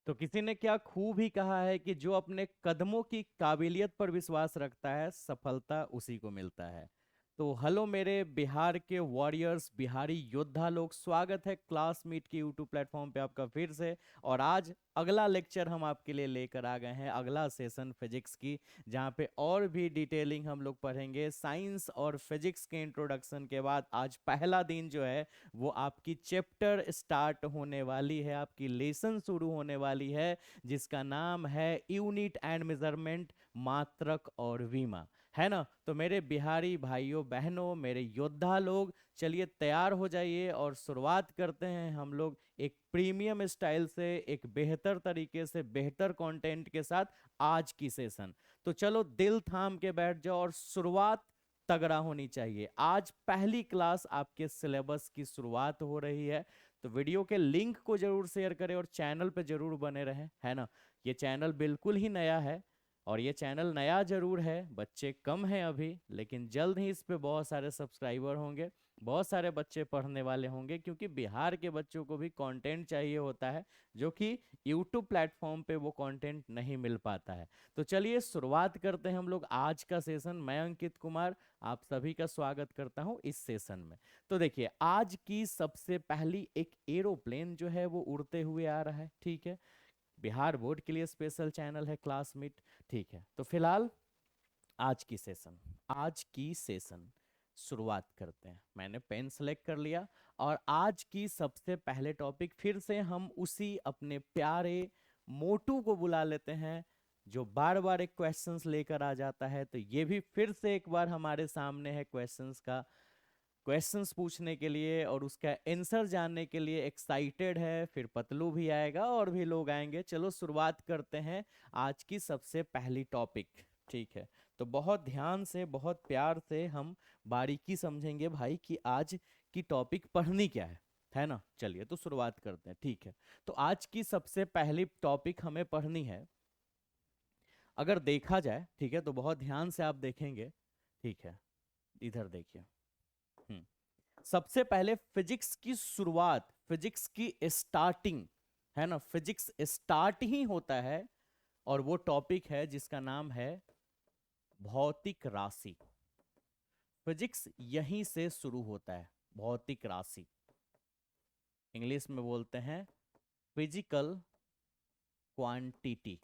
तो किसी ने क्या खूब ही कहा है कि जो अपने कदमों की काबिलियत पर विश्वास रखता है सफलता उसी को मिलता है। तो हेलो मेरे बिहार के वॉरियर्स, बिहारी योद्धा लोग, स्वागत है क्लासमीट की यूट्यूब प्लेटफॉर्म पे आपका फिर से। और आज अगला लेक्चर हम आपके लिए लेकर आ गए हैं, अगला सेशन फिजिक्स की, जहाँ पे और भी डिटेलिंग हम लोग पढ़ेंगे। साइंस और फिजिक्स के इंट्रोडक्शन के बाद आज पहला दिन जो है वो आपकी चैप्टर स्टार्ट होने वाली है, आपकी लेसन शुरू होने वाली है, जिसका नाम है यूनिट एंड मेजरमेंट, मात्रक और विमा। है ना? तो मेरे बिहारी भाइयों बहनों, मेरे योद्धा लोग, चलिए तैयार हो जाइए और शुरुआत करते हैं हम लोग एक प्रीमियम स्टाइल से, एक बेहतर तरीके से, बेहतर कंटेंट के साथ आज की सेशन। तो चलो दिल थाम के बैठ जाओ और शुरुआत तगड़ा होनी चाहिए। आज पहली क्लास आपके सिलेबस की शुरुआत हो रही है। तो वीडियो के लिंक को जरूर शेयर करें और चैनल पे जरूर बने रहें, है ना? ये चैनल बिल्कुल ही नया है, और ये चैनल नया जरूर है, बच्चे कम हैं अभी, लेकिन जल्द ही इस पे बहुत सारे सब्सक्राइबर होंगे, बहुत सारे बच्चे पढ़ने वाले होंगे, क्योंकि बिहार के बच्चों को भी कंटेंट चाहिए होता है, जो कि यूट्यूब प्लेटफॉर्म पे वो कंटेंट नहीं मिल पाता है। तो चलिए शुरुआत करते हैं हम लोग आज का सेशन। मैं अंकित कुमार आप सभी का स्वागत करता हूं इस सेशन में। तो देखिए, आज की सबसे पहली एक एरोप्लेन जो है वो उड़ते हुए आ रहा है, ठीक है। बिहार बोर्ड के लिए स्पेशल चैनल है क्लासमीट, ठीक है। तो फिलहाल आज की सेशन शुरुआत करते हैं। मैंने पेन सेलेक्ट कर लिया, और आज की सबसे पहले टॉपिक फिर से हम उसी अपने प्यारे मोटू को बुला लेते हैं, जो बार बार एक क्वेश्चंस लेकर आ जाता है। तो ये भी फिर से एक बार हमारे सामने है क्वेश्चंस पूछने के लिए, और उसका आंसर जानने के लिए एक्साइटेड है। फिर पतलू भी आएगा और भी लोग आएंगे। चलो शुरुआत करते हैं आज की सबसे पहली टॉपिक, ठीक है। तो बहुत ध्यान से, बहुत प्यार से हम बारीकी समझेंगे भाई कि आज की टॉपिक पढ़नी क्या है ना? चलिए तो शुरुआत करते हैं, ठीक है। तो आज की सबसे पहली टॉपिक हमें पढ़नी है, अगर देखा जाए, ठीक है, तो बहुत ध्यान से आप देखेंगे, ठीक है। इधर देखिए। हम्म सबसे पहले फिजिक्स की शुरुआत, फिजिक्स की स्टार्टिंग, है ना, फिजिक्स स्टार्ट ही होता है, और वो टॉपिक है जिसका नाम है भौतिक राशि। फिजिक्स यहीं से शुरू होता है, भौतिक राशि। इंग्लिश में बोलते हैं फिजिकल क्वांटिटी,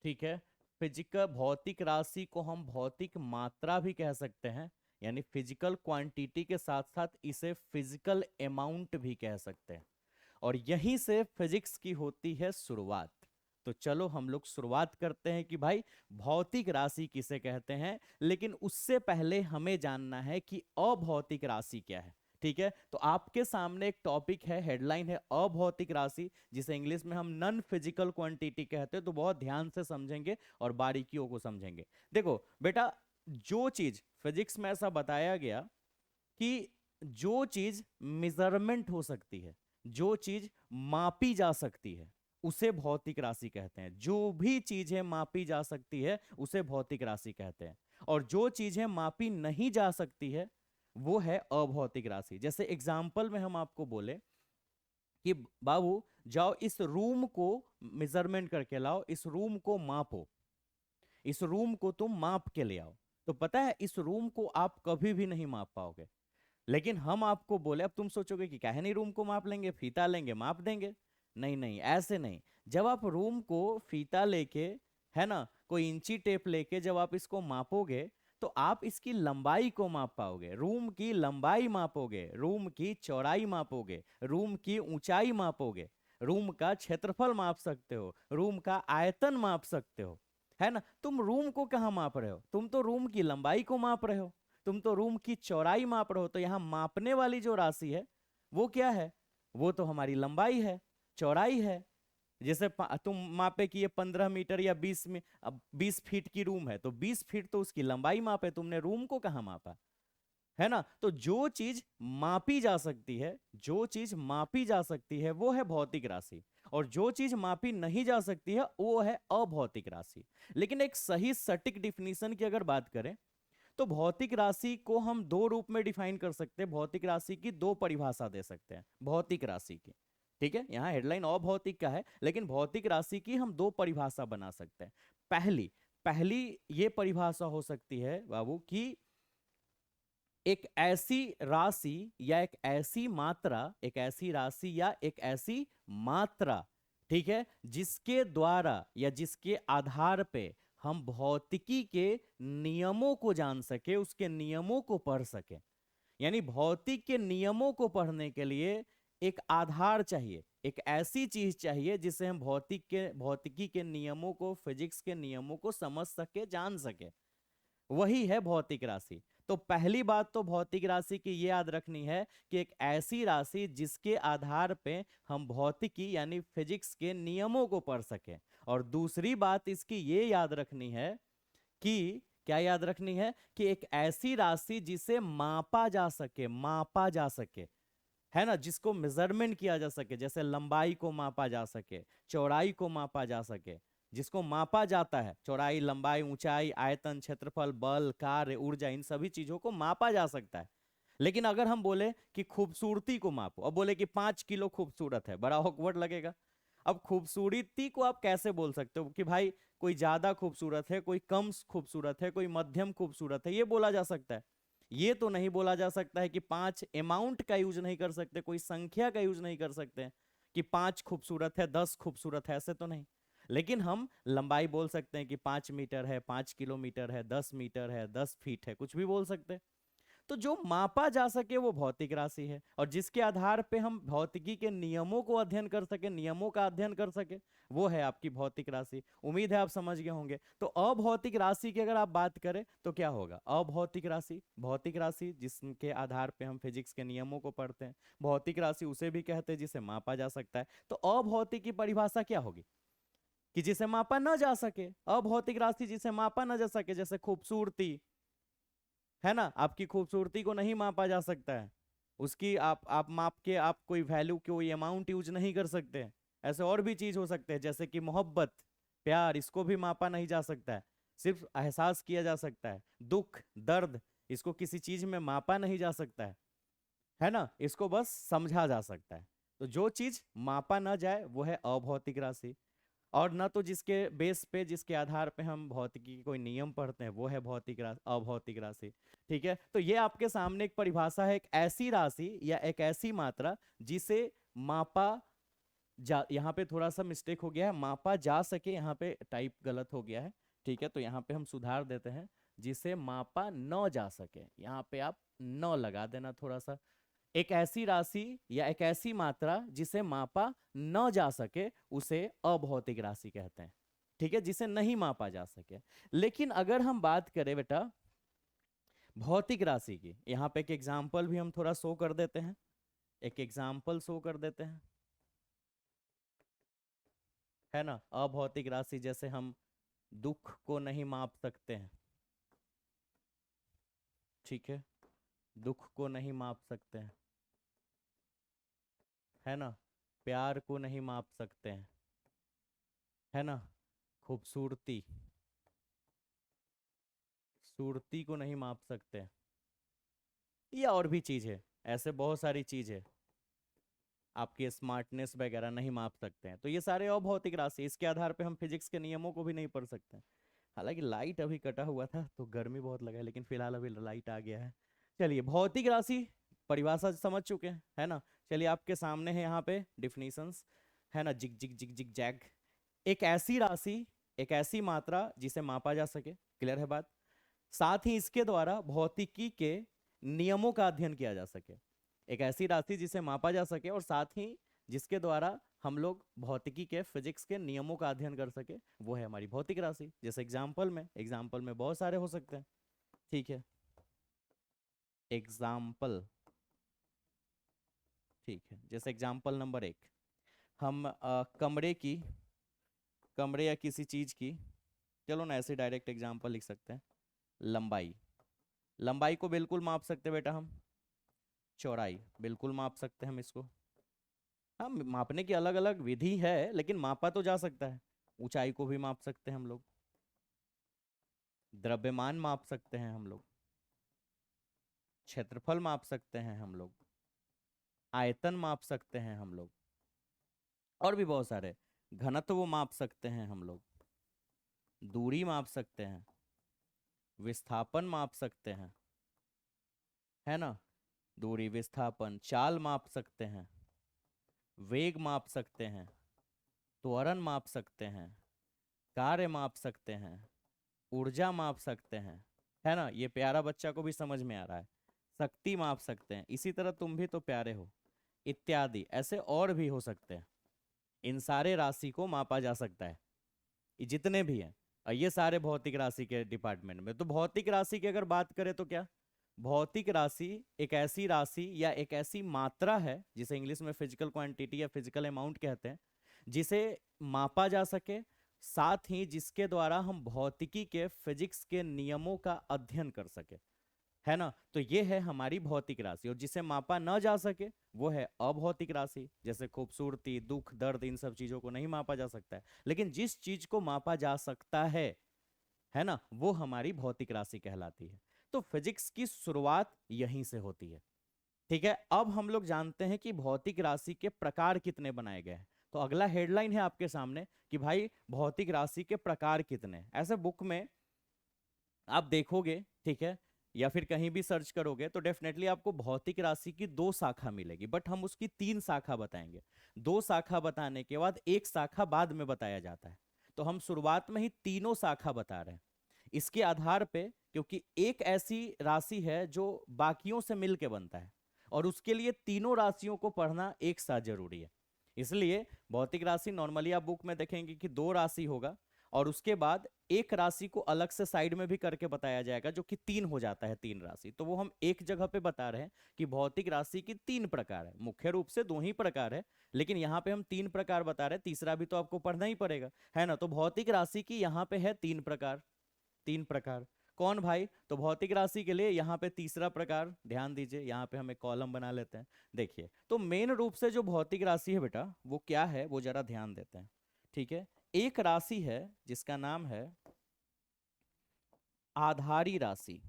ठीक है। फिजिकल भौतिक राशि को हम भौतिक मात्रा भी कह सकते हैं, यानी फिजिकल क्वांटिटी के साथ साथ इसे फिजिकल अमाउंट भी कह सकते हैं। और यहीं से फिजिक्स की होती है शुरुआत। तो चलो हम लोग शुरुआत करते हैं कि भाई भौतिक राशि किसे कहते हैं। लेकिन उससे पहले हमें जानना है कि अभौतिक राशि क्या है, ठीक है। तो आपके सामने एक टॉपिक है, हेडलाइन है अभौतिक राशि, जिसे इंग्लिश में हम नॉन फिजिकल क्वांटिटी कहते हैं। तो बहुत ध्यान से समझेंगे और बारीकियों को समझेंगे। देखो बेटा, जो चीज फिजिक्स में ऐसा बताया गया कि जो चीज मेजरमेंट हो सकती है, जो चीज मापी जा सकती है, उसे भौतिक राशि कहते हैं। जो भी चीजें मापी जा सकती है उसे भौतिक राशि कहते हैं। और जो चीजें मापी नहीं जा सकती है वो है अभौतिक राशि। जैसे एग्जाम्पल में हम आपको बोले कि बाबू जाओ इस रूम को मेजरमेंट करके लाओ, इस रूम को मापो, इस रूम को तुम माप के ले आओ। तो पता है इस रूम को आप कभी भी नहीं माप पाओगे। लेकिन हम आपको बोले, अब तुम सोचोगे कि काहे नहीं रूम को माप लेंगे, फीता लेंगे माप देंगे। नहीं नहीं, ऐसे नहीं। जब आप रूम को फीता लेके, है ना, कोई इंची टेप लेके जब आप इसको मापोगे, तो आप इसकी लंबाई को माप पाओगे, रूम की लंबाई मापोगे, रूम की चौड़ाई मापोगे, रूम की ऊंचाई मापोगे, रूम का क्षेत्रफल माप सकते हो, रूम का आयतन माप सकते हो, है ना। तुम रूम को कहाँ माप रहे हो? तुम तो रूम की लंबाई को माप रहे हो, तुम तो रूम की चौड़ाई माप रहे हो। तो यहाँ मापने वाली जो राशि है वो क्या है? वो तो हमारी लंबाई है, चौड़ाई है। जैसे तुम मापे कि ये 15 मीटर या 20 में, अब 20 फीट की रूम है तो 20 फीट तो उसकी लंबाई मापे, तुमने रूम को कहाँ मापा? है ना। तो जो चीज मापी जा सकती है, जो चीज मापी जा सकती है वो है भौतिक राशि, और जो चीज मापी नहीं जा सकती है वो है अभौतिक राशि। लेकिन एक सही सटीक डिफिनीशन की अगर बात करें, तो भौतिक राशि को हम दो रूप में डिफाइन कर सकते हैं, भौतिक राशि की दो परिभाषा दे सकते हैं भौतिक राशि की। ठीक है, यहाँ हेडलाइन अभौतिक का है, लेकिन भौतिक राशि की हम दो परिभाषा बना सकते हैं। पहली पहली ये परिभाषा हो सकती है बाबू कि एक ऐसी राशि या एक ऐसी मात्रा, एक ऐसी राशि या एक ऐसी मात्रा, ठीक है, जिसके द्वारा या जिसके आधार पे हम भौतिकी के नियमों को जान सके, उसके नियमों को पढ़ सके। यानी भौतिक के नियमों को पढ़ने के लिए एक आधार चाहिए, एक ऐसी चीज चाहिए जिससे हम भौतिकी के नियमों को, फिजिक्स के नियमों को समझ सके, जान सके। वही है भौतिक राशि। तो पहली बात तो भौतिक राशि की ये याद रखनी है कि एक ऐसी राशि जिसके आधार पे हम भौतिकी यानी फिजिक्स के नियमों को पढ़ सके। और दूसरी बात इसकी ये याद रखनी है कि क्या याद रखनी है कि एक ऐसी राशि जिसे मापा जा सके, मापा जा सके, है ना, जिसको मेजरमेंट किया जा सके, जैसे लंबाई को मापा जा सके, चौड़ाई को मापा जा सके, जिसको मापा जाता है, चौड़ाई, लंबाई, ऊंचाई, आयतन, क्षेत्रफल, बल, कार्य, ऊर्जा, इन सभी चीजों को मापा जा सकता है। लेकिन अगर हम बोले कि खूबसूरती को मापो, अब बोले कि 5 किलो खूबसूरत है, बड़ा ऑकवर्ड लगेगा। अब खूबसूरती को आप कैसे बोल सकते हो कि भाई कोई ज्यादा खूबसूरत है, कोई कम खूबसूरत है, कोई मध्यम खूबसूरत है, ये बोला जा सकता है। ये तो नहीं बोला जा सकता है कि 5 अमाउंट का यूज नहीं कर सकते, कोई संख्या का यूज नहीं कर सकते कि 5 खूबसूरत है, 10 खूबसूरत है, ऐसे तो नहीं। लेकिन हम लंबाई बोल सकते हैं कि 5 मीटर है, 5 किलोमीटर है, 10 मीटर है, 10 फीट है, कुछ भी बोल सकते हैं। तो जो मापा जा सके वो भौतिक राशि है, और जिसके आधार पे हम भौतिकी के नियमों को अध्ययन कर सके, नियमों का अध्ययन कर सके, वो है आपकी भौतिक राशि। उम्मीद है आप समझ गए होंगे। तो अभौतिक राशि की अगर आप बात करें तो क्या होगा? अभौतिक राशि, भौतिक राशि जिसके आधार पे हम फिजिक्स के नियमों को पढ़ते हैं। भौतिक राशि उसे भी कहते हैं जिसे मापा जा सकता है। तो अभौतिक की परिभाषा क्या होगी? कि जिसे मापा न जा सके, अभौतिक राशि जिसे मापा न जा सके, जैसे खूबसूरती, है ना, आपकी खूबसूरती को नहीं मापा जा सकता है, उसकी आप माप के आप कोई वैल्यू, कोई अमाउंट यूज नहीं कर सकते हैं। ऐसे और भी चीज हो सकते हैं, जैसे कि मोहब्बत, प्यार, इसको भी मापा नहीं जा सकता है, सिर्फ एहसास किया जा सकता है। दुख, दर्द, इसको किसी चीज में मापा नहीं जा सकता है ना, इसको बस समझा जा सकता है। तो जो चीज मापा ना जाए वो है अभौतिक राशि। और न तो जिसके बेस पे, जिसके आधार पे हम भौतिकी के कोई नियम पढ़ते हैं, वो है भौतिक राशि, अभौतिक राशि। ठीक है, तो ये आपके सामने एक परिभाषा है, एक ऐसी राशि या एक ऐसी मात्रा जिसे मापा जा, यहाँ पे थोड़ा सा मिस्टेक हो गया है, मापा जा सके, यहाँ पे टाइप गलत हो गया है। ठीक है, तो यहाँ पे हम सुधार देते हैं, जिसे मापा न जा सके, यहाँ पे आप न लगा देना थोड़ा सा। एक ऐसी राशि या एक ऐसी मात्रा जिसे मापा न जा सके उसे अभौतिक राशि कहते हैं। ठीक है, जिसे नहीं मापा जा सके। लेकिन अगर हम बात करें बेटा भौतिक राशि की, यहाँ पे एक एग्जाम्पल भी हम थोड़ा शो कर देते हैं, एक एग्जाम्पल शो कर देते हैं, है ना। अभौतिक राशि जैसे हम दुख को नहीं माप सकते हैं, ठीक है, दुख को नहीं माप सकते हैं, है ना, प्यार को नहीं माप सकते हैं, है ना, खूबसूरती, सूरती को नहीं माप सकते, या और भी चीज है, ऐसे बहुत सारी चीज है, आपकी स्मार्टनेस वगैरह नहीं माप सकते हैं। तो ये सारे अभौतिक राशि, इसके आधार पे हम फिजिक्स के नियमों को भी नहीं पढ़ सकते हैं। हालांकि लाइट अभी कटा हुआ था तो गर्मी बहुत लगा है, लेकिन फिलहाल अभी लाइट आ गया है। चलिए, भौतिक राशि परिभाषा समझ चुके हैं, है ना। चलिए, आपके सामने है यहाँ पे डिफिनीशंस, है ना, zig zig zig zig zag. एक ऐसी राशि, एक ऐसी मात्रा जिसे मापा जा सके, क्लियर है बात, साथ ही इसके द्वारा भौतिकी के नियमों का अध्ययन किया जा सके। एक ऐसी राशि जिसे मापा जा सके और साथ ही जिसके द्वारा हम लोग भौतिकी के, फिजिक्स के नियमों का अध्ययन कर सके, वो है हमारी भौतिक राशि। जैसे एग्जाम्पल में बहुत सारे हो सकते हैं। ठीक है, एग्जाम्पल, ठीक है, जैसे एग्जाम्पल नंबर 1, हम कमरे या किसी चीज की, चलो ना ऐसे डायरेक्ट एग्जाम्पल लिख सकते हैं, लंबाई, लंबाई को बिल्कुल माप सकते हैं बेटा हम, चौड़ाई बिल्कुल माप सकते हैं हम इसको। हाँ, मापने की अलग अलग विधि है, लेकिन मापा तो जा सकता है। ऊंचाई को भी माप सकते हैं हम लोग, द्रव्यमान माप सकते हैं हम लोग, क्षेत्रफल माप सकते हैं हम लोग, आयतन माप सकते हैं हम लोग, और भी बहुत सारे, घनत्व माप सकते हैं हम लोग, दूरी माप सकते हैं, विस्थापन माप सकते हैं, है ना, दूरी, विस्थापन, चाल माप सकते हैं, वेग माप सकते हैं, त्वरण माप सकते हैं, कार्य माप सकते हैं, ऊर्जा माप सकते हैं, है ना, ये प्यारा बच्चा को भी समझ में आ रहा है। शक्ति माप सकते हैं, इसी तरह तुम भी तो प्यारे हो, इत्यादि ऐसे और भी हो सकते हैं। इन सारे राशि को मापा जा सकता है, ये जितने भी हैं। और ये सारे भौतिक राशि के डिपार्टमेंट में। तो भौतिक राशि की अगर बात करें तो क्या, भौतिक राशि एक ऐसी राशि या एक ऐसी मात्रा है जिसे इंग्लिश में फिजिकल क्वांटिटी या फिजिकल अमाउंट कहते हैं, जिसे मापा जा सके, साथ ही जिसके द्वारा हम भौतिकी के, फिजिक्स के नियमों का अध्ययन कर सके, है ना। तो ये है हमारी भौतिक राशि। और जिसे मापा न जा सके वो है अभौतिक राशि, जैसे खूबसूरती, दुख, दर्द, इन सब चीजों को नहीं मापा जा सकता है। लेकिन जिस चीज को मापा जा सकता है ना, वो हमारी भौतिक राशि कहलाती है। तो फिजिक्स की शुरुआत यहीं से होती है। ठीक है, अब हम लोग जानते हैं कि भौतिक राशि के प्रकार कितने बनाए गए हैं। तो अगला हेडलाइन है आपके सामने कि भाई भौतिक राशि के प्रकार कितने हैं। ऐसे बुक में आप देखोगे, ठीक है, या फिर कहीं भी सर्च करोगे तो डेफिनेटली आपको भौतिक राशि की दो शाखा मिलेगी, बट हम उसकी तीन शाखा बताएंगे। दो शाखा बताने के बाद एक शाखा बाद में बताया जाता है। तो हम शुरुआत में ही तीनों शाखा बता रहे हैं इसके आधार पे, क्योंकि एक ऐसी राशि है जो बाकियों से मिल के बनता है, और उसके लिए तीनों राशियों को पढ़ना एक साथ जरूरी है। इसलिए भौतिक राशि नॉर्मली आप बुक में देखेंगे कि दो राशि होगा, और उसके बाद एक राशि को अलग से साइड में भी करके बताया जाएगा जो कि तीन हो जाता है, तीन राशि। तो वो हम एक जगह पे बता रहे हैं कि भौतिक राशि की तीन प्रकार है। मुख्य रूप से दो ही प्रकार है, लेकिन यहाँ पे हम तीन प्रकार बता रहे हैं, तीसरा भी तो आपको पढ़ना ही पड़ेगा, है ना। तो भौतिक राशि की यहाँ पे है तीन प्रकार। तीन प्रकार कौन भाई? तो भौतिक राशि के लिए यहाँ पे तीसरा प्रकार, ध्यान दीजिए, यहाँ पे हम एक कॉलम बना लेते हैं। देखिए, तो मेन रूप से जो भौतिक राशि है बेटा, वो क्या है वो जरा ध्यान देते हैं। ठीक है, एक राशि है जिसका नाम है आधारी राशि।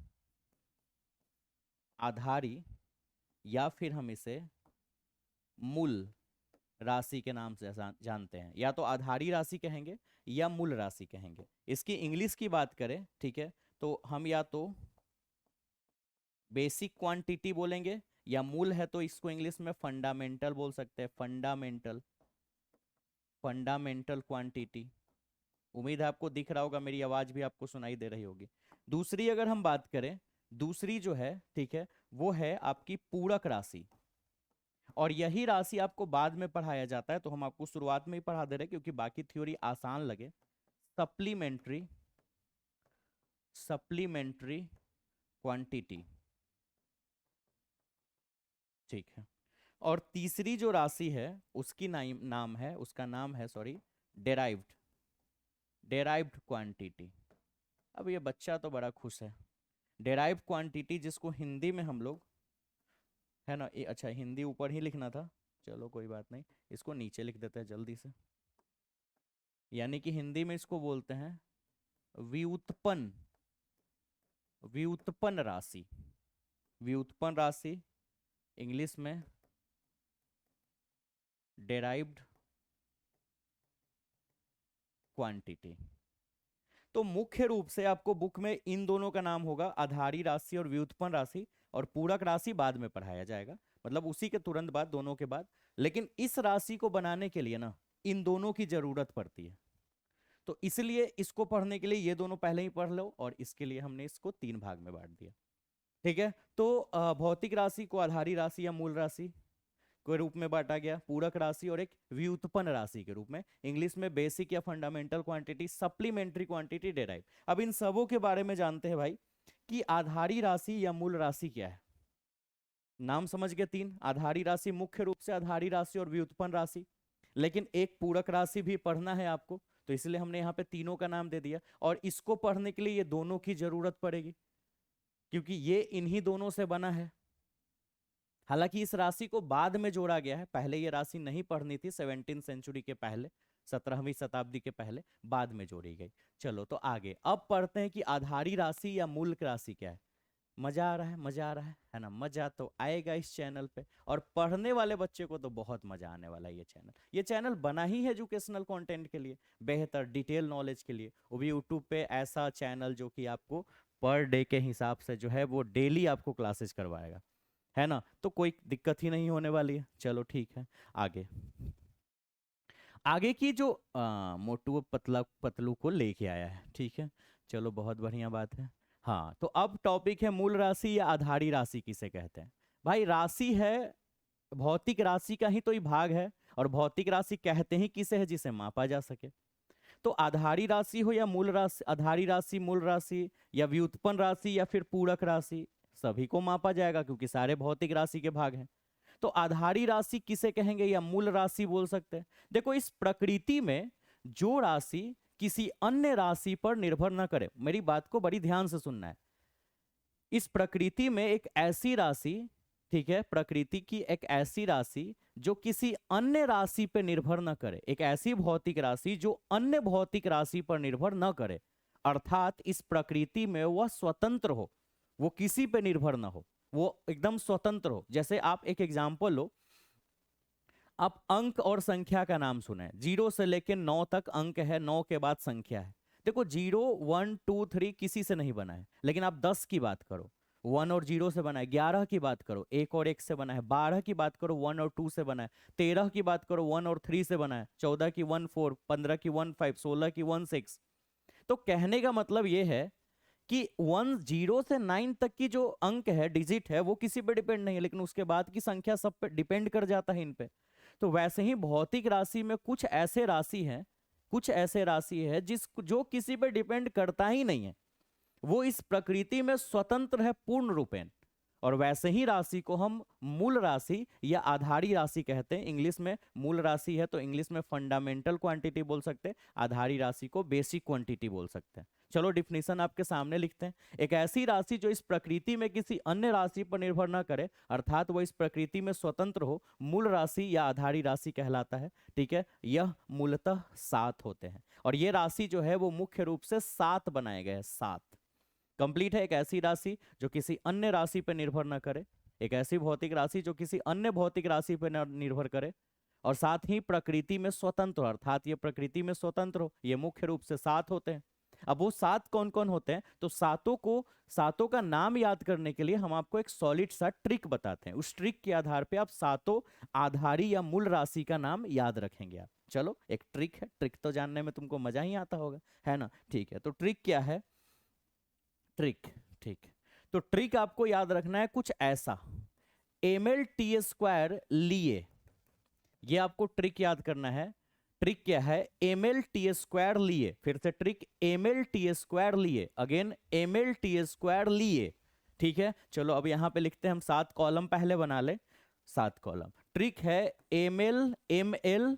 आधारी, या फिर हम इसे मूल राशि के नाम से जानते हैं। या तो आधारी राशि कहेंगे या मूल राशि कहेंगे। इसकी इंग्लिश की बात करें, ठीक है, तो हम या तो बेसिक क्वांटिटी बोलेंगे, या मूल है तो इसको इंग्लिश में फंडामेंटल बोल सकते हैं। Fundamental, fundamental quantity. उम्मीद है आपको दिख रहा होगा, मेरी आवाज भी आपको सुनाई दे रही होगी। दूसरी अगर हम बात करें, दूसरी जो है, ठीक है, वो है आपकी पूरक राशि। और यही राशि आपको बाद में पढ़ाया जाता है, तो हम आपको शुरुआत में ही पढ़ा दे रहे हैं क्योंकि बाकी थ्योरी आसान लगे। सप्लीमेंट्री, सप्लीमेंट्री क्वांटिटी, ठीक है। और तीसरी जो राशि है उसकी नाम है, उसका नाम है, सॉरी, डेराइव्ड, डेराइव्ड क्वांटिटी। अब ये बच्चा तो बड़ा खुश है। डेराइव्ड क्वांटिटी, जिसको हिंदी में हम लोग, है ना, अच्छा हिंदी ऊपर ही लिखना था, चलो कोई बात नहीं, इसको नीचे लिख देते हैं जल्दी से। यानी कि हिंदी में इसको बोलते हैं व्युत्पन्न, व्युत्पन्न राशि। व्युत्पन्न राशि, इंग्लिश में डेराइव्ड क्वांटिटी। तो मुख्य रूप से आपको बुक में इन दोनों का नाम होगा, आधारी राशि और व्युत्पन्न राशि, और पूरक राशि बाद में पढ़ाया जाएगा, मतलब उसी के तुरंत बाद, दोनों के बाद। लेकिन इस राशि को बनाने के लिए ना इन दोनों की जरूरत पड़ती है, तो इसलिए इसको पढ़ने के लिए ये दोनों पहले ही पढ़ लो, और इसके लिए हमने इसको तीन भाग में बांट दिया। ठीक है, तो भौतिक राशि को आधारी राशि या मूल राशि के रूप में बांटा गया, पूरक राशि और एक व्युत्पन्न राशि के रूप में, इंग्लिश में बेसिक या fundamental quantity, supplementary quantity, derive. अब इन सबों के बारे में जानते हैं भाई कि आधारी राशि या मूल राशि क्या है। नाम समझ गए, तीन आधारी राशि, मुख्य रूप से आधारी राशि और व्युत्पन्न राशि, लेकिन एक पूरक राशि भी पढ़ना है आपको, तो इसलिए हमने यहाँ पे तीनों का नाम दे दिया। और इसको पढ़ने के लिए ये दोनों की जरूरत पड़ेगी, क्योंकि ये इन्हीं दोनों से बना है। हालांकि इस राशि को बाद में जोड़ा गया है, पहले ये राशि नहीं पढ़नी थी, 17वीं सेंचुरी के पहले, 17वीं शताब्दी के पहले, बाद में जोड़ी गई। चलो तो आगे अब पढ़ते हैं कि आधारी राशि या मूल राशि क्या है। मजा आ रहा है, मजा आ रहा है ना? मजा तो आएगा इस चैनल पे, और पढ़ने वाले बच्चे को तो बहुत मजा आने वाला है। ये चैनल बना ही है एजुकेशनल कंटेंट के लिए, बेहतर डिटेल नॉलेज के लिए, वो भी यूट्यूब पे ऐसा चैनल जो कि आपको पर डे के हिसाब से जो है वो डेली आपको क्लासेस करवाएगा, है ना? तो कोई दिक्कत ही नहीं होने वाली है। चलो ठीक है, आगे। आगे की जो मोटू पतला पतलू को लेके आया है, ठीक है, चलो बहुत बढ़िया बात है। हाँ, तो अब टॉपिक है मूल राशि या आधारी राशि किसे कहते हैं। भाई राशि है, भौतिक राशि का ही तो ही भाग है, और भौतिक राशि कहते ही किसे है जिसे मापा जा सके। तो आधारी राशि हो या मूल राशि, आधारी राशि, मूल राशि, या व्युत्पन्न राशि, या फिर पूरक राशि, सभी को मापा जाएगा क्योंकि सारे भौतिक राशि के भाग हैं। तो आधारी राशि किसे कहेंगे या मूल राशि बोल सकते हैं? देखो, इस प्रकृति में जो राशि किसी अन्य राशि पर निर्भर न करे, मेरी बात को बड़ी ध्यान से सुनना है। इस प्रकृति में एक ऐसी राशि, ठीक है, प्रकृति की एक ऐसी राशि जो किसी अन्य राशि पर निर्भर न करे, एक ऐसी भौतिक राशि जो अन्य भौतिक राशि पर निर्भर न करे, अर्थात इस प्रकृति में वह स्वतंत्र हो, वो किसी पे निर्भर ना हो, वो एकदम स्वतंत्र हो। जैसे आप एक एग्जाम्पल लो, आप अंक और संख्या का नाम सुने, 0 से लेकर 9 तक अंक है, 9 के बाद संख्या है। देखो 0 1 2 3 किसी से नहीं बना है, लेकिन आप 10 की बात करो, 1 और 0 से बना है। 11 की बात करो, 1 और 1 से बना है। 12 की बात करो, 1 और 2 से बना है। 13 की बात करो, 1 और 3 से बना है। 14 की 1 4, 15 की 1 5, 16 की 1 6। तो कहने का मतलब ये है कि 10 से 9 तक की जो अंक है, डिजिट है, वो किसी पे डिपेंड नहीं है, लेकिन उसके बाद की संख्या सब पे डिपेंड कर जाता है इन पे। तो वैसे ही भौतिक राशि में कुछ ऐसे राशि हैं, कुछ ऐसे राशि है जिस जो किसी पे डिपेंड करता ही नहीं है, वो इस प्रकृति में स्वतंत्र है पूर्ण रूपेण। और वैसे ही राशि को हम मूल राशि या आधारी राशि कहते हैं। इंग्लिश में मूल राशि है तो इंग्लिश में फंडामेंटल क्वांटिटी बोल सकते हैं, आधारी राशि को बेसिक क्वांटिटी बोल सकते हैं। चलो डिफिनीशन आपके सामने लिखते हैं। एक ऐसी राशि जो इस प्रकृति में किसी अन्य राशि पर निर्भर ना करे, अर्थात वह इस प्रकृति में स्वतंत्र हो, मूल राशि या आधारी राशि कहलाता है। ठीक है, यह मूलतः 7 होते हैं, और ये राशि जो है वो मुख्य रूप से 7 बनाए गए हैं। 7 कंप्लीट है। एक ऐसी राशि जो किसी अन्य राशि पर निर्भर न करे, एक ऐसी भौतिक राशि जो किसी अन्य भौतिक राशि पर निर्भर करे, और साथ ही प्रकृति में स्वतंत्र हो, अर्थात ये प्रकृति में स्वतंत्र हो। ये मुख्य रूप से 7 होते हैं। अब वो 7 कौन कौन होते हैं, तो सातों का नाम याद करने के लिए हम आपको एक सॉलिड सा ट्रिक बताते हैं। उस ट्रिक के आधार पे आप सातों आधारी या मूल राशि का नाम याद रखेंगे आप। चलो, एक ट्रिक है, ट्रिक तो जानने में तुमको मजा ही आता होगा, है ना? ठीक है, तो ट्रिक क्या है? ट्रिक, ठीक, तो ट्रिक आपको याद रखना है कुछ ऐसा, ml/t² लिए, ये आपको ट्रिक याद करना है। ट्रिक क्या है? ml/t² लिए, फिर से ट्रिक ml/t² लिए, अगेन ml/t² लिए। ठीक है, चलो अब यहां पे लिखते हैं हम, 7 कॉलम पहले बना ले, 7 कॉलम। ट्रिक है ml/t²,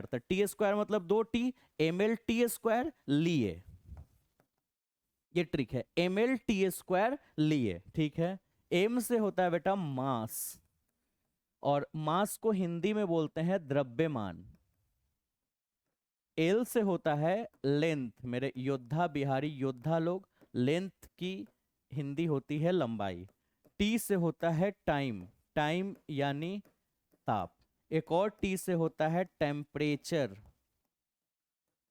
तो t² मतलब 2t, ml/t² लिए, ये ट्रिक है ml/t² लिए। ठीक है, m से होता है बेटा मास, और मास को हिंदी में बोलते हैं द्रव्यमान। l से होता है लेंथ, मेरे योद्धा बिहारी योद्धा लोग, लेंथ की हिंदी होती है लंबाई। t से होता है टाइम, टाइम यानी ताप। एक और t से होता है टेम्परेचर,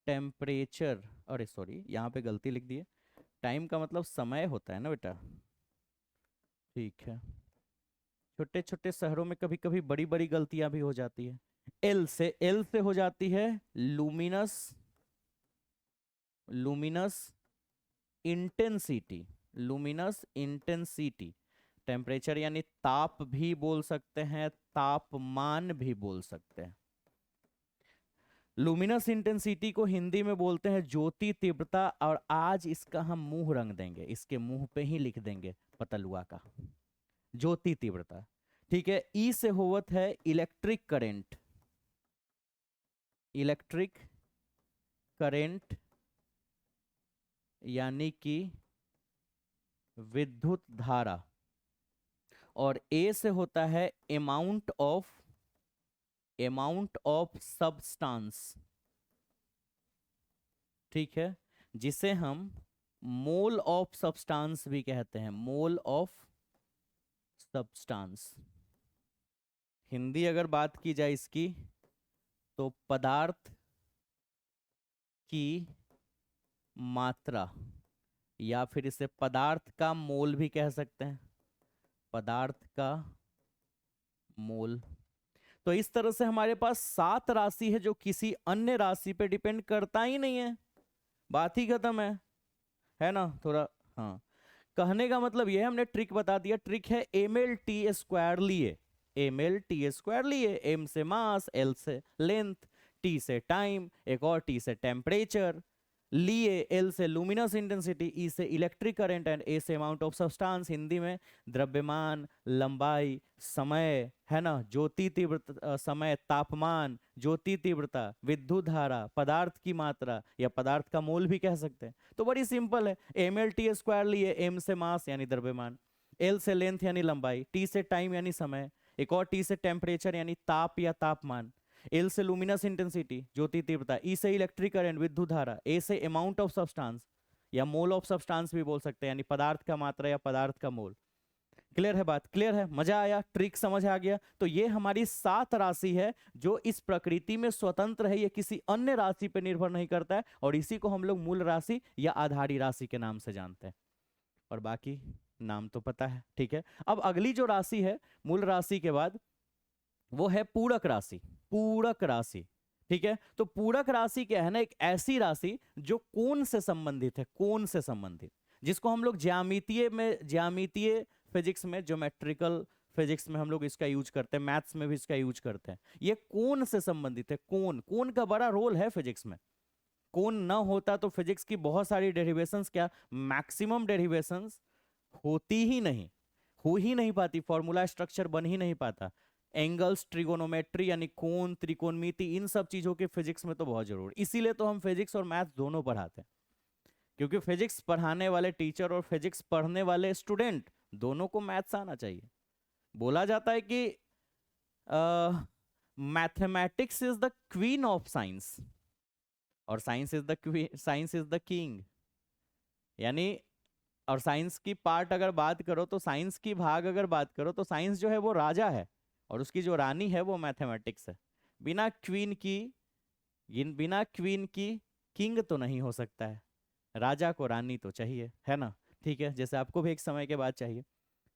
टेम्परेचर, अरे सॉरी यहाँ पे गलती लिख दी है, टाइम का मतलब समय होता है ना बेटा। ठीक है, छोटे छोटे शहरों में कभी कभी बड़ी बड़ी गलतियां भी हो जाती है। एल से हो जाती है luminous, luminous intensity, luminous intensity. Temperature यानी ताप भी बोल सकते हैं, तापमान भी बोल सकते हैं। लुमिनस इंटेंसिटी को हिंदी में बोलते हैं ज्योति तीव्रता, और आज इसका हम मुंह रंग देंगे, इसके मुंह पे ही लिख देंगे पतलुआ का, ज्योति तीव्रता। ठीक है, ई से होवत है इलेक्ट्रिक करंट, इलेक्ट्रिक करंट यानी कि विद्युत धारा। और ए से होता है अमाउंट ऑफ सब्सटेंस, ठीक है, जिसे हम मोल ऑफ सब्सटेंस भी कहते हैं, मोल ऑफ सब्सटेंस। हिंदी अगर बात की जाए इसकी तो पदार्थ की मात्रा, या फिर इसे पदार्थ का मोल भी कह सकते हैं, पदार्थ का मोल। तो इस तरह से हमारे पास 7 राशि है जो किसी अन्य राशि पे डिपेंड करता ही नहीं है, बात ही खत्म है ना थोड़ा। हाँ, कहने का मतलब ये है, हमने ट्रिक बता दिया। ट्रिक है ml/t² लिए, ml/t² लिए, m से मास, l से लेंथ, t से टाइम, एक और t से टेम्परेचर लिए, l से लुमिनस इंटेंसिटी, e से इलेक्ट्रिक करंट एंड a से अमाउंट ऑफ सब्सटेंस, हिंदी में द्रव्यमान, लंबाई, समय, है ना, ज्योति तीव्रता, समय, तापमान, ज्योति तीव्रता, विद्युत धारा, पदार्थ की मात्रा या पदार्थ का मोल भी कह सकते हैं। तो बड़ी सिंपल है, ml/t² लिए, m से मास यानी द्रव्यमान, l से लेंथ यानी लंबाई, t से टाइम यानी समय, एक और t से टेम्परेचर यानी ताप या तापमान, एल से लुमिनस इंटेंसिटी ज्योति तीव्रता, ई से इलेक्ट्रिक करंट विद्युत धारा, ए से अमाउंट ऑफ सब्सटेंस या मोल ऑफ सब्सटेंस भी बोल सकते हैं, यानी पदार्थ का मात्रा या पदार्थ का मोल। क्लियर है बात? क्लियर है? मजा आया? ट्रिक समझ आ गया? तो ये हमारी 7 राशि है जो इस प्रकृति में स्वतंत्र है, ये किसी अन्य राशि पर निर्भर नहीं करता है, और इसी को हम लोग मूल राशि या आधारी राशि के नाम से जानते हैं, और बाकी नाम तो पता है। ठीक है, अब अगली जो राशि है मूल राशि के बाद, वो है पूरक राशि। पूरक राशि, ठीक है। तो पूरक राशि क्या है ना, एक ऐसी राशि जो कोण से संबंधित है, कोण से संबंधित, जिसको हम लोग ज्यामितीय में, ज्यामितीय फिजिक्स में, ज्योमेट्रिकल फिजिक्स में हम लोग इसका यूज करते हैं, मैथ्स में भी इसका यूज करते हैं। ये कोण से संबंधित है, कोण, कोण का बड़ा रोल है फिजिक्स में। कोण ना होता तो फिजिक्स की बहुत सारी डेरिवेशंस, क्या मैक्सिमम डेरिवेशंस होती ही नहीं, हो ही नहीं पाती, फॉर्मूला स्ट्रक्चर बन ही नहीं पाता। एंगल्स, ट्रिगोनोमेट्री यानी कोण, त्रिकोणमिति, इन सब चीजों के फिजिक्स में तो बहुत जरूर, इसीलिए तो हम फिजिक्स और मैथ्स दोनों पढ़ाते हैं, क्योंकि फिजिक्स पढ़ाने वाले टीचर और फिजिक्स पढ़ने वाले स्टूडेंट दोनों को मैथ्स आना चाहिए। बोला जाता है कि mathematics is the queen of science, और साइंस इज द किंग, यानी, और साइंस की पार्ट अगर बात करो तो, साइंस की भाग अगर बात करो तो साइंस जो है वो राजा है, और उसकी जो रानी है वो मैथमेटिक्स है। बिना क्वीन की, बिना क्वीन की किंग तो नहीं हो सकता है, राजा को रानी तो चाहिए, है ना। ठीक है, जैसे आपको भी एक समय के बाद चाहिए।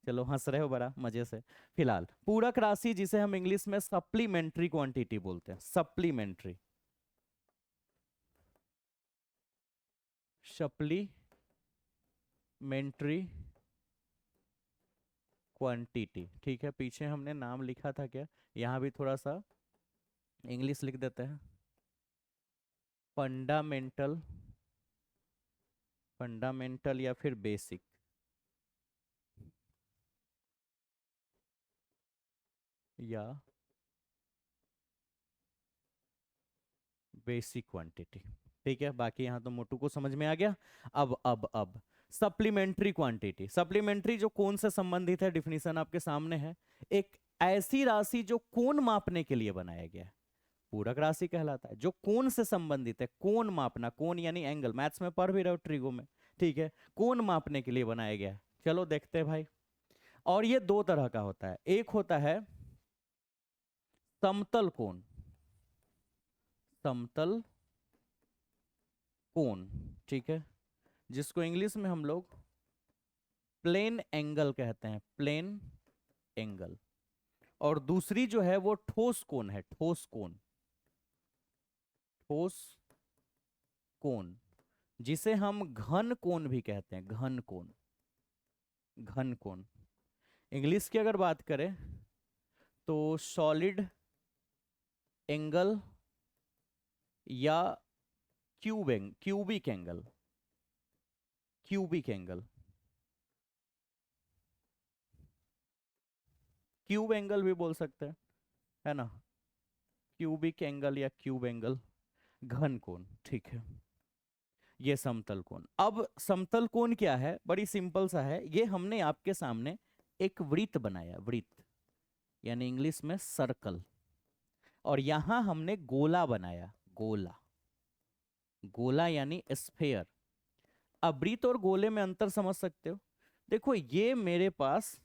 चलो, हंस रहे हो बड़ा मजे से। फिलहाल पूरक राशि, जिसे हम इंग्लिश में सप्लीमेंट्री क्वांटिटी बोलते हैं, सप्लीमेंट्री, सप्लीमेंट्री क्वांटिटी। ठीक है, पीछे हमने नाम लिखा था क्या, यहाँ भी थोड़ा सा इंग्लिश लिख देते हैं, फंडामेंटल, फंडामेंटल या फिर बेसिक, या बेसिक क्वांटिटी। ठीक है, बाकी यहाँ तो मोटू को समझ में आ गया। अब सप्लीमेंट्री क्वांटिटी, सप्लीमेंट्री जो कोण से संबंधित है, डिफिनीशन आपके सामने है, एक ऐसी राशि जो कोण मापने के लिए बनाया गया है, पूरक राशि कहलाता है। जो कोण से संबंधित है, कोण मापना, कोण यानी एंगल, मैथ्स में पढ़ भी रहे हो ट्रिगो में, ठीक है, कोण मापने के लिए बनाया गया है। चलो देखते हैं भाई। और ये दो तरह का होता है, एक होता है समतल कोण, समतल कोण, ठीक है, जिसको इंग्लिश में हम लोग प्लेन एंगल कहते हैं, प्लेन एंगल। और दूसरी जो है वो ठोस कोण है, ठोस कोण, ठोस कोण, जिसे हम घन कोण भी कहते हैं, घन कोण, घन कोण। इंग्लिश की अगर बात करें तो सॉलिड एंगल या cubic angle, cubic angle, cube angle भी बोल सकते हैं, है ना, क्यूबिक एंगल या क्यूब एंगल, घन कोण। ठीक है, ये समतल कोण। अब समतल कोण क्या है, बड़ी सिंपल सा है, ये हमने आपके सामने एक वृत्त बनाया, वृत्त यानी इंग्लिश में सर्कल, और यहां हमने गोला बनाया, गोला, गोला यानी स्फेयर। अब वृत्त और गोले में अंतर समझ सकते हो। देखो ये मेरे पास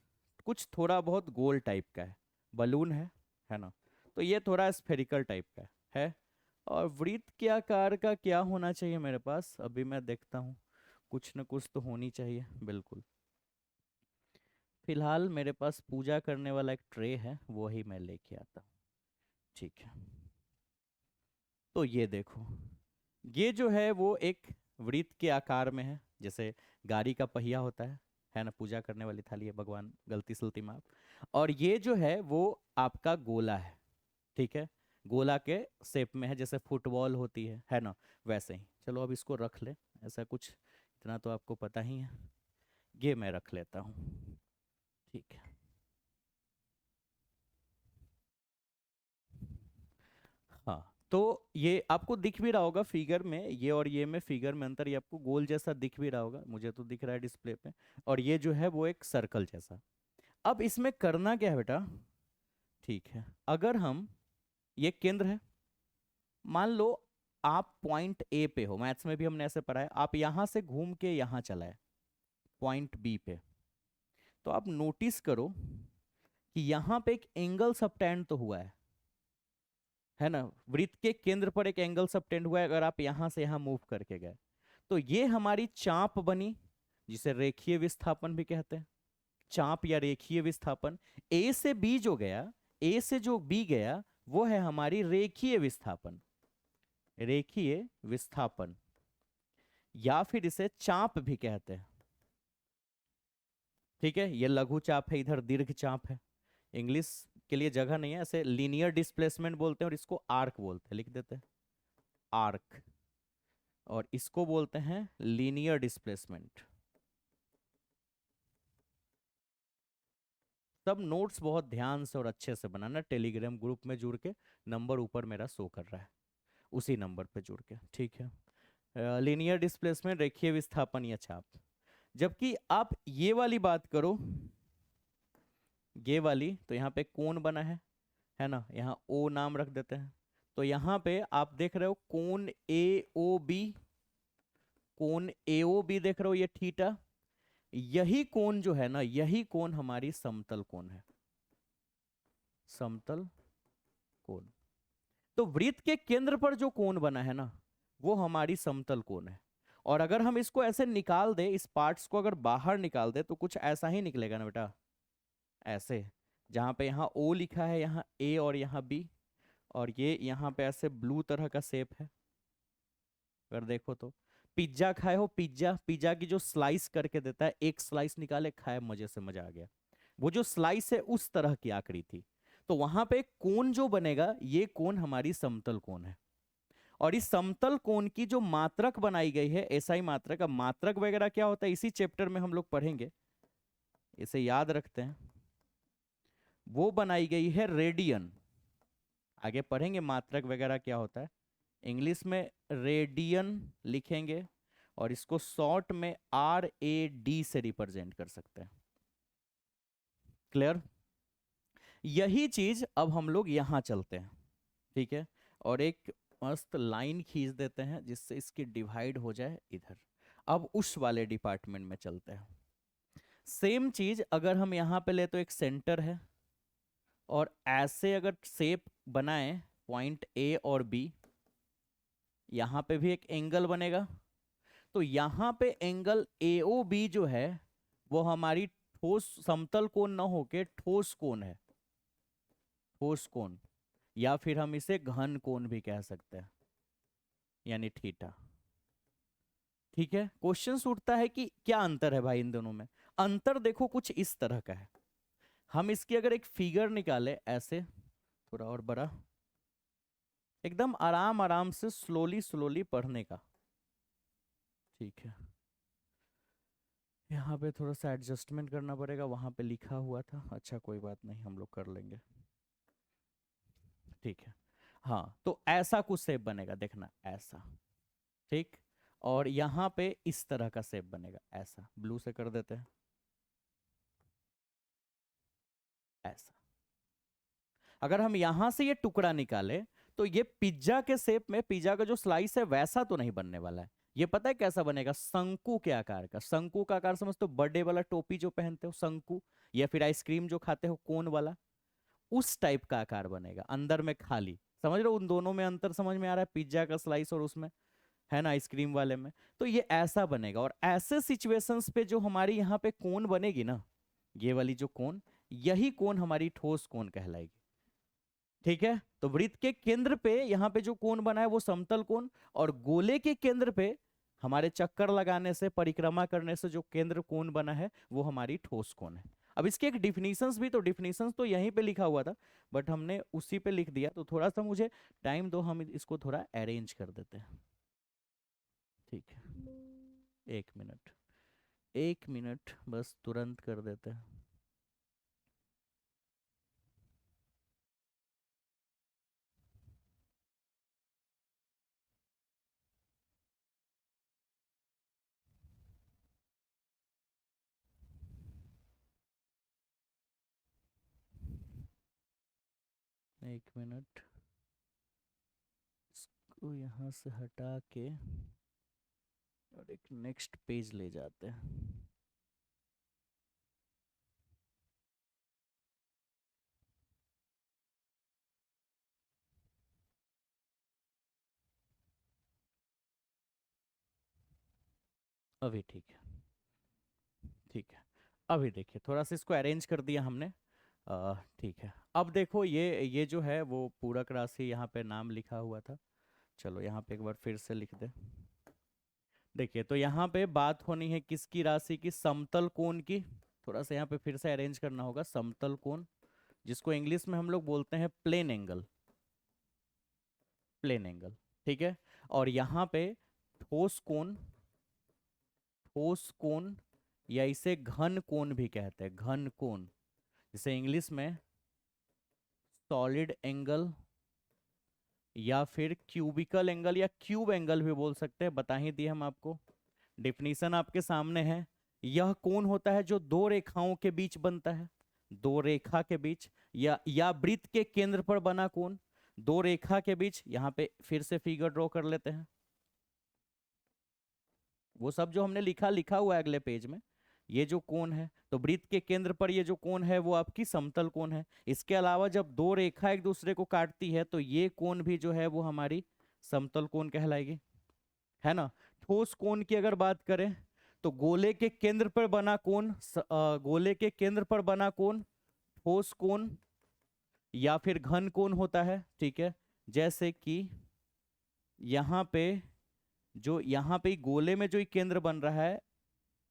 कुछ थोड़ा बहुत गोल टाइप का है, बलून है ना। तो ये थोड़ा स्फेरिकल टाइप का है। और वृत्त के आकार का क्या होना चाहिए मेरे पास, अभी मैं देखता हूँ। कुछ न कुछ तो होनी चाहिए बिल्कुल। फिलहाल मेरे पास पूजा करने वाला एक ट्रे है, वो ही मैं लेके आता हूँ। ठीक है, तो ये देखो, ये जो है वो एक वृत्त के आकार में है, जैसे गाड़ी का पहिया होता है ना। पूजा करने वाली थाली है, भगवान गलती सलती माफ। और ये जो है वो आपका गोला है। ठीक है, गोला के शेप में है, जैसे फुटबॉल होती है ना, वैसे ही। चलो अब इसको रख ले, ऐसा कुछ इतना तो आपको पता ही है। ये मैं रख लेता हूँ। ठीक है, हाँ। तो ये आपको दिख भी रहा होगा फिगर में, ये और ये में फिगर में अंतर, ये आपको गोल जैसा दिख भी रहा होगा, मुझे तो दिख रहा है डिस्प्ले पे। और ये जो है वो एक सर्कल जैसा। अब इसमें करना क्या है बेटा, ठीक है, अगर हम, ये केंद्र है, मान लो आप पॉइंट ए पे हो, मैथ्स में भी हमने ऐसे पढ़ा है, आप यहां से घूम के यहां चलाए पॉइंट बी पे। तो आप नोटिस करो कि यहां पे एक एंगल सबटेंड तो हुआ है ना। वृत्त के केंद्र पर एक एंगल सबटेंड हुआ है, अगर आप यहां से यहां मूव करके गए तो ये हमारी चाप बनी, जिसे रेखीय विस्थापन भी कहते हैं। चाप या रेखीय विस्थापन। ए से बी जो गया, ए से जो बी गया, वो है हमारी रेखीय विस्थापन। रेखीय विस्थापन, या फिर इसे चाप भी कहते हैं। ठीक है, ये लघु चाप है, इधर दीर्घ चाप है। इंग्लिश के लिए जगह नहीं है, ऐसे लीनियर डिस्प्लेसमेंट बोलते हैं, और इसको आर्क बोलते हैं, लिख देते हैं आर्क। और इसको बोलते हैं लीनियर डिस्प्लेसमेंट। सब नोट्स बहुत ध्यान से और अच्छे से बनाना, टेलीग्राम ग्रुप में जुड़ के, नंबर ऊपर मेरा शो कर रहा है, उसी नंबर पे जुड़ के। ठीक है, लीनियर डिस्प्लेसमेंट, रेखीय विस्थापन या चाप। जबकि आप ये वाली बात करो, ये वाली, तो यहाँ पे कोण बना है ना, यहाँ ओ नाम रख देते हैं। तो यहाँ पे आप देख रहे हो कोण ए ओ बी, कोण ए ओ बी देख रहे हो, ये थीटा। यही कोण जो है ना, यही कोण हमारी समतल कोण है, समतल कोण। तो वृत्त के केंद्र पर जो कोण बना है ना, वो हमारी समतल कोण है। और अगर हम इसको ऐसे निकाल दे, इस पार्ट्स को अगर बाहर निकाल दे, तो कुछ ऐसा ही निकलेगा ना बेटा, ऐसे। जहां पे यहाँ ओ लिखा है, यहाँ ए और यहाँ बी, और ये यहाँ पे ऐसे ब्लू तरह का शेप है। अगर देखो तो पिज्जा खाए हो, पिज्जा, पिज्जा की जो स्लाइस करके देता है, एक स्लाइस निकाले खाए, मजे से मजा आ गया। वो जो स्लाइस है उस तरह की आकृति थी। तो वहां पे कोण जो बनेगा, ये कोण हमारी समतल कोण है। और इस समतल कोण की जो मात्रक बनाई गई है, एसआई मात्रक, अब मात्रक वगैरह क्या होता है इसी चैप्टर में हम लोग पढ़ेंगे, इसे याद रखते हैं। वो बनाई गई है रेडियन, आगे पढ़ेंगे मात्रक वगैरह क्या होता है। इंग्लिश में रेडियन लिखेंगे, और इसको शॉर्ट में RAD से रिप्रेजेंट कर सकते हैं। क्लियर। यही चीज अब हम लोग यहां चलते हैं। ठीक है, और एक मस्त लाइन खींच देते हैं, जिससे इसकी डिवाइड हो जाए इधर। अब उस वाले डिपार्टमेंट में चलते हैं। सेम चीज अगर हम यहां पे ले, तो एक सेंटर है, और ऐसे अगर शेप बनाए पॉइंट ए और बी, यहां पे भी एक एंगल बनेगा। तो यहां पे एंगल AOB जो है, वो हमारी ठोस समतल कोण न होके ठोस कोण है, ठोस कोण। या फिर हम इसे घन कोण भी कह सकते हैं, यानी थीटा। ठीक है, क्वेश्चन उठता है कि क्या अंतर है भाई इन दोनों में। अंतर देखो कुछ इस तरह का है। हम इसकी अगर एक फिगर निकाले ऐसे, थोड़ा और बड़ा, एकदम आराम आराम से स्लोली स्लोली पढ़ने का। ठीक है, यहाँ पे थोड़ा सा एडजस्टमेंट करना पड़ेगा, वहां पे लिखा हुआ था, अच्छा कोई बात नहीं, हम लोग कर लेंगे। ठीक है, हाँ, तो ऐसा कुछ शेप बनेगा, देखना ऐसा। ठीक, और यहाँ पे इस तरह का शेप बनेगा, ऐसा ब्लू से कर देते हैं, ऐसा। अगर हम यहां से ये टुकड़ा निकाले, तो ये पिज्जा के शेप में, पिज्जा का जो स्लाइस है वैसा तो नहीं बनने वाला है, ये पता है कैसा बनेगा? शंकु के आकार का। शंकु का आकार समझते हो? बर्थडे वाला टोपी जो पहनते हो, शंकु। या फिर आइसक्रीम जो खाते हो, कोन वाला। उस टाइप का आकार बनेगा, अंदर में खाली। समझ रहे हो? उन दोनों में अंतर समझ में आ रहा है? पिज्जा का स्लाइस और उसमें, है ना, आइसक्रीम वाले में। तो ये ऐसा बनेगा। और ऐसे सिचुएशंस पे जो हमारी यहाँ पे कोन बनेगी ना, ये वाली जो कोन, यही कोन हमारी ठोस कोन कहलाएगी। ठीक है? तो वृत्त के केंद्र पे यहाँ पे जो कोण बना है वो समतल कोण, और गोले के केंद्र पे हमारे चक्कर लगाने से, परिक्रमा करने से जो केंद्र कोण बना है वो हमारी ठोस कोण है। अब इसके एक डिफिनीशंस भी, तो डिफिनीशंस तो यहीं पे लिखा हुआ था, बट हमने उसी पे लिख दिया। तो थोड़ा सा मुझे टाइम दो, हम इसको थोड़ा अरेंज कर देते हैं। ठीक है, 1 मिनट, 1 मिनट बस, तुरंत कर देते हैं। एक मिनट, इसको यहाँ से हटा के और एक नेक्स्ट पेज ले जाते हैं। अभी ठीक है, ठीक है। अभी देखिए, थोड़ा सा इसको अरेंज कर दिया हमने। ठीक है। अब देखो, ये जो है वो पूरक राशि यहाँ पे नाम लिखा हुआ था। चलो यहाँ पे एक बार फिर से लिख दे। देखिए, तो यहाँ पे बात होनी है किसकी राशि की? समतल कोण की। थोड़ा सा यहाँ पे फिर से अरेंज करना होगा। समतल कोण, जिसको इंग्लिश में हम लोग बोलते हैं प्लेन एंगल। प्लेन एंगल, ठीक है। और यहाँ पे ठोस कोण, ठोस कोण, या इसे घन कोण भी कहते हैं, घन कोण, जिसे इंग्लिश में सॉलिड एंगल या फिर क्यूबिकल एंगल या क्यूब एंगल भी बोल सकते हैं। बता ही दिए हम आपको, डिफिनीशन आपके सामने है। यह कोण होता है जो दो रेखाओं के बीच बनता है, दो रेखा के बीच, या वृत्त के केंद्र पर बना कोण, दो रेखा के बीच। यहाँ पे फिर से फिगर ड्रॉ कर लेते हैं। वो सब जो हमने लिखा लिखा हुआ है अगले पेज में। ये जो कोण है, तो वृत्त के केंद्र पर ये जो कोण है वो आपकी समतल कोण है। इसके अलावा जब दो रेखा एक दूसरे को काटती है तो ये कोण भी जो है वो हमारी समतल कोण कहलाएगी, है ना। ठोस कोण की अगर बात करें, तो गोले के केंद्र पर बना कोण, गोले के केंद्र पर बना कोण ठोस कोण या फिर घन कोण होता है। ठीक है, जैसे कि यहाँ पे, जो यहाँ पे गोले में जो ये केंद्र बन रहा है,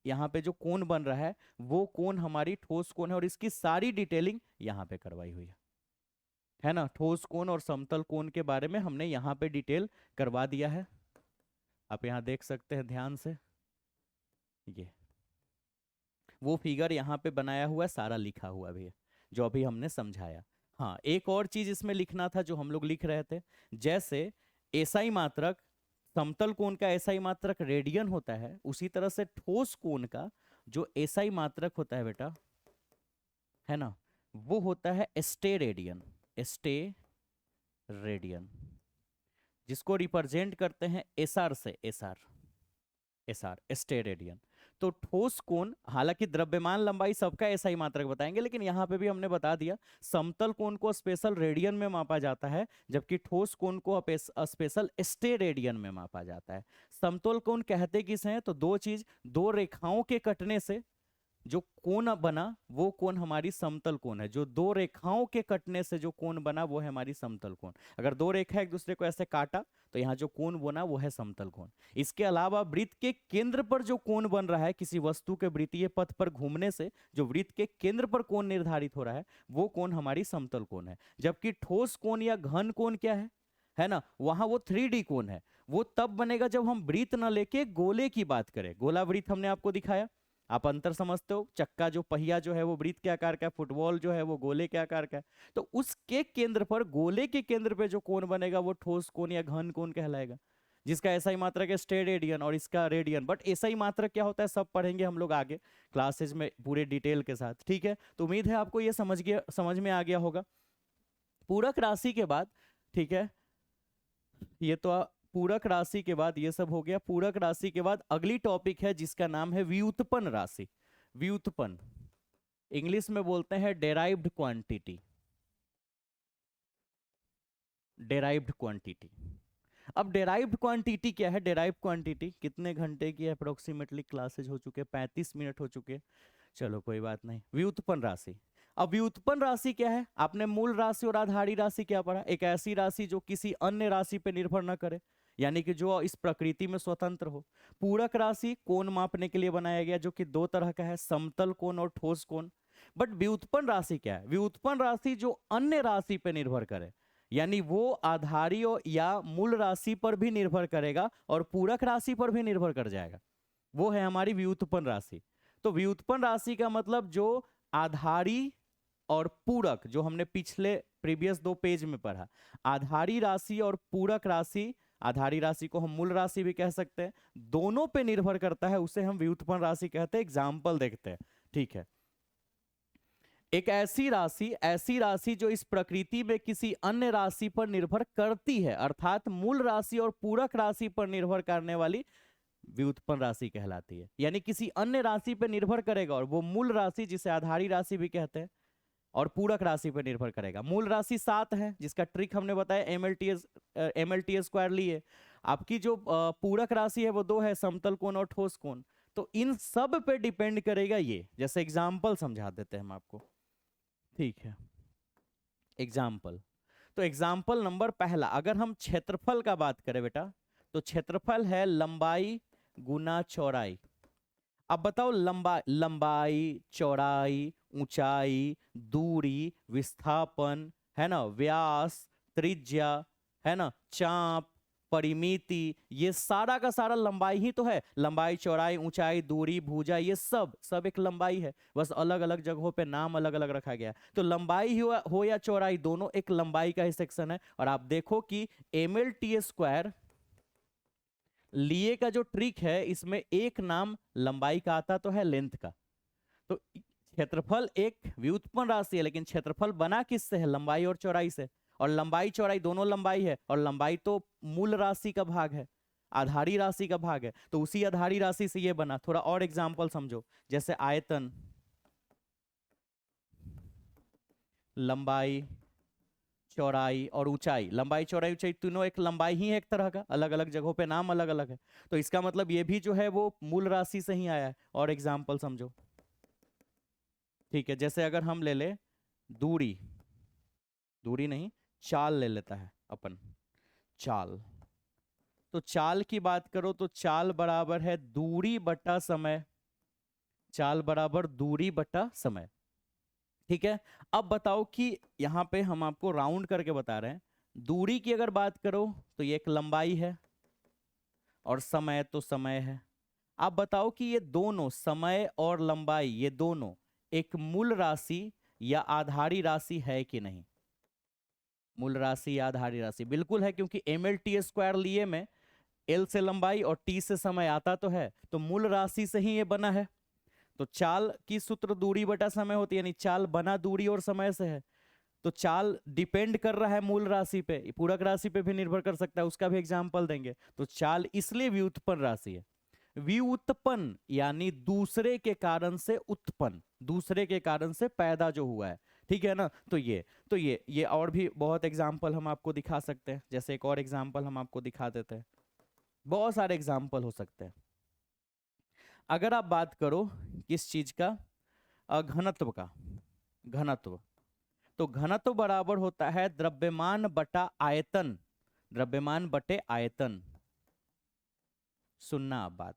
यहाँ पे जो कोण बन रहा है वो कोण हमारी ठोस कोण है। और इसकी सारी डिटेलिंग यहाँ पे करवाई हुई है ना। ठोस कोण और समतल कोण के बारे में हमने यहाँ पे डिटेल करवा दिया है। आप यहाँ देख सकते हैं ध्यान से, ये वो फिगर यहाँ पे बनाया हुआ है, सारा लिखा हुआ भी है जो अभी हमने समझाया। हाँ, एक और चीज इसमें लिखना था जो हम लोग लिख रहे थे। जैसे एसआई मात्रक, समतल कोण का एसआई मात्रक रेडियन होता है, उसी तरह से ठोस कोण का जो एसआई मात्रक होता है बेटा, है ना, वो होता है स्टे रेडियन। स्टे रेडियन, जिसको रिप्रेजेंट करते हैं एसआर से, एसआर, एसआर स्टे रेडियन। तो ठोस कोण, हालांकि द्रव्यमान लंबाई सबका एसआई मात्रक बताएंगे, लेकिन यहाँ पे भी हमने बता दिया समतल कोण को स्पेशल रेडियन में मापा जाता है, जबकि ठोस कोण को स्पेशल स्टे रेडियन में मापा जाता है। समतल कोण कहते किसे हैं? तो दो चीज, दो रेखाओं के कटने से जो कोण बना वो कोण हमारी समतल कोण है। जो दो रेखाओं के कटने से जो कोण बना वो है हमारी समतल कोण। अगर दो रेखा एक दूसरे को ऐसे काटा तो यहाँ जो कोण बना वो है समतल कोण। इसके अलावा वृत्त के केंद्र पर जो कोण बन रहा है, किसी वस्तु के वृत्तीय पथ पर घूमने से जो वृत्त के केंद्र पर कोण निर्धारित हो रहा है, वो कोण हमारी समतल कोण है। जबकि ठोस कोण या घन कोण क्या है ना, वहां वो 3D कोण है। वो तब बनेगा जब हम वृत्त न लेके गोले की बात करें। गोला वृत्त हमने आपको दिखाया, आप अंतर समझते हो। चक्का जो पहिया जो है वो वृत्त के आकार का है, फुटबॉल जो है वो गोले के आकार का है। तो उसके केंद्र पर, गोले के केंद्र पे जो कोण बनेगा वो ठोस कोण या घन कोण कहलाएगा, जिसका एसआई मात्रक है स्टे रेडियन और इसका रेडियन। बट एसआई मात्रक क्या होता है सब पढ़ेंगे हम लोग आगे क्लासेज में पूरे डिटेल के साथ। ठीक है, तो उम्मीद है आपको ये समझ में आ गया होगा। पूरक राशि के बाद, ठीक है, ये तो पूरक राशि के बाद ये सब हो गया। पूरक राशि के बाद अगली टॉपिक है जिसका नाम है व्युत्पन्न राशि। व्युत्पन्न इंग्लिश में बोलते हैं डेराइव्ड क्वांटिटी। Derived quantity. अब डेराइव्ड क्वांटिटी क्या है? डेराइव्ड क्वांटिटी कितने घंटे की अप्रोक्सीमेटली क्लासेज हो चुके? 35 मिनट हो चुके। चलो कोई बात नहीं। व्युत्पन्न राशि। अब व्युत्पन्न राशि क्या है? आपने मूल राशि और आधारी राशि क्या पढ़ा? एक ऐसी राशि जो किसी अन्य राशि पर निर्भर न करे, यानी कि जो इस प्रकृति में स्वतंत्र हो। पूरक राशि कोण मापने के लिए बनाया गया, जो कि दो तरह का है, समतल कोण और ठोस कोण। बट व्युत्पन्न राशि क्या है? व्युत्पन्न राशि जो अन्य राशि पर निर्भर करे, यानी वो आधारी या मूल राशि पर भी निर्भर करेगा और पूरक राशि पर भी निर्भर कर जाएगा, वो है हमारी व्युत्पन्न राशि। तो व्युत्पन्न राशि का मतलब जो आधारी और पूरक, जो हमने पिछले प्रीवियस 2 पेज में पढ़ा, आधारी राशि और पूरक राशि, आधारी राशि को हम मूल राशि भी कह सकते हैं, दोनों पे निर्भर करता है, उसे हम व्युत्पन्न राशि कहते हैं। एग्जाम्पल देखते हैं, ठीक है। एक ऐसी राशि जो इस प्रकृति में किसी अन्य राशि पर निर्भर करती है, अर्थात मूल राशि और पूरक राशि पर निर्भर करने वाली व्युत्पन्न राशि कहलाती है। यानी किसी अन्य राशि पर निर्भर करेगा और वो मूल राशि, जिसे आधारी राशि भी कहते हैं, और पूरक राशि पर निर्भर करेगा। मूल राशि 7 है, जिसका ट्रिक हमने बताया, MLT स्क्वायर लिए। आपकी जो पूरक राशि है वो 2 है, समतल कोण और ठोस कोण। तो इन सब पे डिपेंड करेगा ये। जैसे एग्जाम्पल समझा देते हैं हम आपको, ठीक है। एग्जाम्पल, तो एग्जाम्पल नंबर पहला, अगर हम क्षेत्रफल का बात करें बेटा, तो क्षेत्रफल है लंबाई गुना चौड़ाई। अब बताओ लंबाई, चौड़ाई, ऊंचाई, दूरी, विस्थापन, है ना, व्यास, त्रिज्या, है ना, चाप, परिमिति, ये सारा का सारा लंबाई ही तो है। लंबाई, चौड़ाई, ऊंचाई, दूरी, भुजा, ये सब एक लंबाई है, बस अलग अलग जगहों पे नाम अलग अलग रखा गया। तो लंबाई हो या चौड़ाई, दोनों एक लंबाई का ही सेक्शन है। और आप देखो कि MLT स्क्वायर लिए का जो ट्रिक है, इसमें एक नाम लंबाई का आता तो है, लेंथ का। तो क्षेत्रफल एक व्युत्पन्न राशि है, लेकिन क्षेत्रफल बना किससे है? लंबाई और चौड़ाई से। और लंबाई चौड़ाई दोनों लंबाई है, और लंबाई तो मूल राशि का भाग है, आधारी राशि का भाग है। तो उसी आधारी राशि से ये बना। थोड़ा और एग्जांपल समझो, जैसे आयतन, लंबाई, चौड़ाई और ऊंचाई। लंबाई, चौड़ाई, ऊंचाई तीनों एक लंबाई ही है, एक तरह का, अलग अलग जगहों पे नाम अलग अलग है। तो इसका मतलब ये भी जो है वो मूल राशि से ही आया है। और एग्जांपल समझो, ठीक है। जैसे अगर हम ले ले दूरी, दूरी नहीं, चाल ले लेता है अपन, चाल। तो चाल की बात करो तो चाल बराबर है दूरी बटा समय। चाल बराबर दूरी बटा समय, ठीक है। अब बताओ कि यहां पे हम आपको राउंड करके बता रहे हैं, दूरी की अगर बात करो तो ये एक लंबाई है, और समय तो समय है। आप बताओ कि ये दोनों, समय और लंबाई, ये दोनों एक मूल राशि या आधारी राशि है कि नहीं? मूल राशि या आधारी राशि? बिल्कुल है, क्योंकि MLT स्क्वायर लिए में L से लंबाई और T से समय आता तो है, तो मूल राशि से ही ये बना है। तो चाल की सूत्र दूरी बटा समय होती है, यानी चाल बना दूरी और समय से है। तो चाल डिपेंड कर रहा है मूल राशि पे, पूरक राशि पे भी निर्भर कर सकता है, उसका भी एग्जांपल देंगे। तो चाल इसलिए व्युत्पन्न राशि है। व्युत्पन्न यानी दूसरे के कारण से उत्पन्न, दूसरे के कारण से पैदा जो हुआ है, ठीक है ना। तो ये और भी बहुत एग्जांपल हम आपको दिखा सकते हैं। जैसे एक और एग्जांपल हम आपको दिखा देते हैं, बहुत सारे एग्जांपल हो सकते हैं। अगर आप बात करो किस चीज का, घनत्व का, घनत्व, तो घनत्व बराबर होता है द्रव्यमान बटा आयतन, द्रव्यमान बटे आयतन। सुनना आप बात,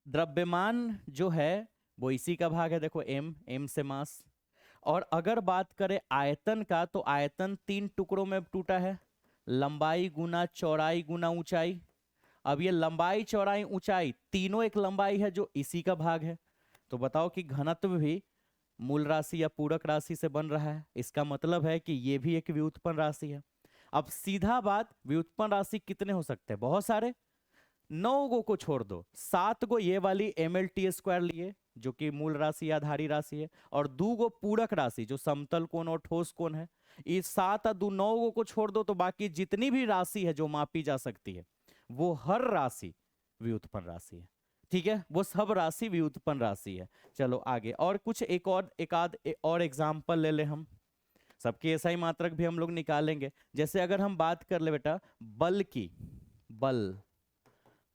द्रव्यमान जो है वो इसी का भाग है, देखो m से मास। और अगर बात करें आयतन का, तो आयतन 3 टुकड़ों में टूटा है, लंबाई गुना चौड़ाई गुना ऊंचाई। अब ये लंबाई, चौड़ाई, ऊंचाई तीनों एक लंबाई है जो इसी का भाग है। तो बताओ कि घनत्व भी मूल राशि या पूरक राशि से बन रहा है, इसका मतलब है कि ये भी एक व्युत्पन्न राशि है। अब सीधा बात, व्युत्पन्न राशि कितने हो सकते हैं? बहुत सारे। 9 गो को छोड़ दो, 7 गो ये वाली MLT स्क्वायर लिए जो कि मूल राशि या आधारी राशि है, और 2 गो पूरक राशि जो समतल कोण और ठोस कोण है। इस 7 और 2 9 को छोड़ दो तो बाकी जितनी भी राशि है जो मापी जा सकती है वो हर राशि व्युत्पन्न राशि है। ठीक है, वो सब राशि व्युत्पन्न राशि है। चलो आगे और कुछ और एग्जाम्पल ले ले हम। सबके ऐसा ही मात्रक भी हम लोग निकालेंगे। जैसे अगर हम बात कर ले बेटा बल की, बल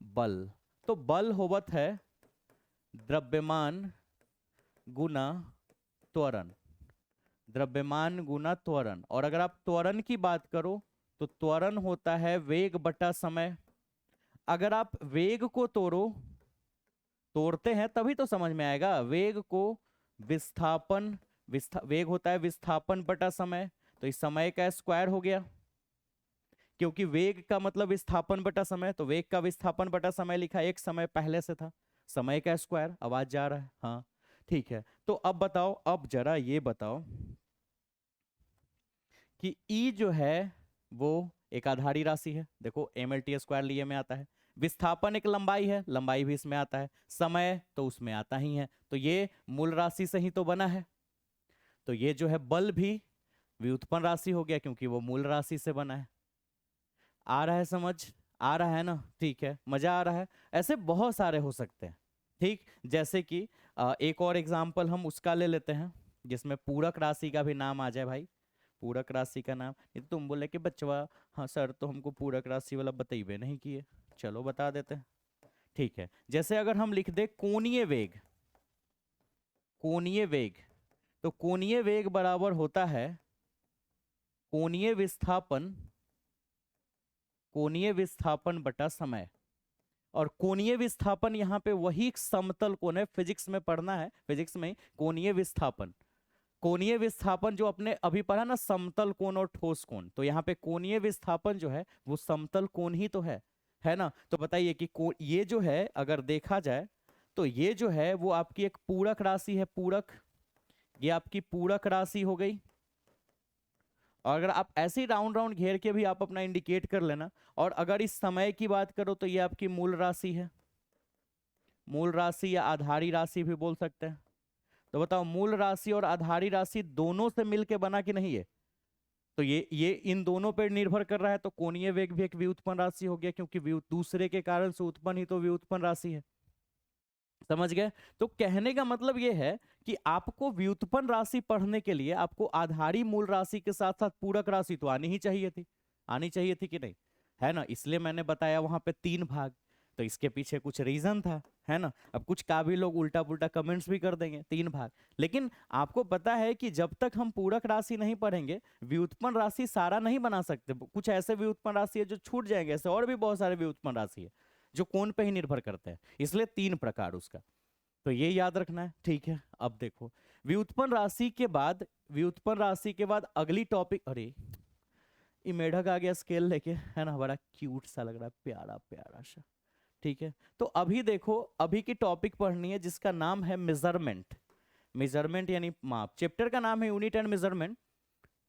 बल तो बल होवत है द्रव्यमान गुना त्वरण, द्रव्यमान गुना त्वरण। और अगर आप त्वरण की बात करो तो त्वरण होता है वेग बटा समय। अगर आप वेग को तोड़ते हैं तभी तो समझ में आएगा। वेग को विस्थापन, वेग होता है विस्थापन बटा समय, तो इस समय का स्क्वायर हो गया, क्योंकि वेग का मतलब विस्थापन बटा समय, तो वेग का विस्थापन बटा समय लिखा, एक समय पहले से था, समय का स्क्वायर। आवाज जा रहा है? हाँ ठीक है। तो अब बताओ, अब जरा ये बताओ कि E जो है वो एक आधारी राशि है, देखो mlt स्क्वायर लिए में आता है। विस्थापन एक लंबाई है, लंबाई भी इसमें आता है। समय तो उसमें आता ही है, तो ये मूल राशि से ही तो बना है। तो ये जो है बल भी व्युत्पन्न राशि हो गया क्योंकि वो मूल राशि से बना है। आ रहा है समझ? आ रहा है ना? ठीक है, मजा आ रहा है। ऐसे बहुत सारे हो सकते हैं। ठीक, जैसे कि एक और एग्जाम्पल हम उसका ले लेते हैं जिसमें पूरक राशि का भी नाम आ जाए भाई। पूरक राशि का नाम, ये तो तुम बोले कि बच्चवा हाँ सर तो हमको पूरक राशि वाला बताइए नहीं किए, चलो बता देते हैं। ठीक है, जैसे अगर हम लिख दे कोणीय वेग, कोणीय वेग, तो कोणीय वेग बराबर होता है कोणीय विस्थापन, कोणीय विस्थापन बटा समय। और कोणीय विस्थापन यहाँ पे वही समतल कोण है, फिजिक्स में पढ़ना है, फिजिक्स में कोणीय विस्थापन, कोणीय विस्थापन जो अपने अभी पढ़ा ना समतल कोण और ठोस कोण, तो यहाँ पे कोणीय विस्थापन जो है वो समतल कोण ही तो है ना? तो बताइए कि ये जो है अगर देखा जाए तो ये जो है वो आपकी एक पूरक राशि है, पूरक, ये आपकी पूरक राशि हो गई। और अगर आप ऐसे ही राउंड राउंड घेर के भी आप अपना इंडिकेट कर लेना। और अगर इस समय की बात करो तो ये आपकी मूल राशि है, मूल राशि या आधारी राशि भी बोल सकते हैं। तो बताओ मूल राशि और आधारी राशि दोनों से मिलके बना कि नहीं है? तो ये इन दोनों पर निर्भर कर रहा है, तो कोणीय वेग भी एक व्युत्पन्न राशि हो गया क्योंकि दूसरे के कारण से उत्पन्न ही तो व्युत्पन्न राशि है। समझ गए? तो कहने का मतलब ये है कि आपको व्युत्पन्न राशि पढ़ने के लिए आपको आधारी मूल राशि के साथ साथ पूरक राशि तो आनी ही चाहिए थी, आनी चाहिए थी कि नहीं? है ना? इसलिए मैंने बताया वहां पे 3 भाग, तो इसके पीछे कुछ रीजन था, है ना? अब कुछ का भी लोग उल्टा पुल्टा कमेंट्स भी कर देंगे 3 भाग, लेकिन आपको पता है कि जब तक हम पूरक राशि नहीं पढ़ेंगे व्युत्पन्न राशि सारा नहीं बना सकते। कुछ ऐसे व्युत्पन्न राशि है जो छूट जाएंगे, ऐसे और भी बहुत सारे व्युत्पन्न राशि है जो कोण पे ही निर्भर करते हैं, इसलिए 3 प्रकार उसका, तो ये याद रखना है। ठीक है, अब देखो व्युत्पन्न राशि के बाद, व्युत्पन्न राशि के बाद अगली टॉपिक, अरे ये मेढक आ गया स्केल लेके, है ना? बड़ा क्यूट सा लग रहा है, प्यारा प्यारा सा। ठीक है, तो अभी देखो अभी की टॉपिक पढ़नी है जिसका नाम है मेजरमेंट। मेजरमेंट यानी माप, चैप्टर का नाम है यूनिट एंड मेजरमेंट,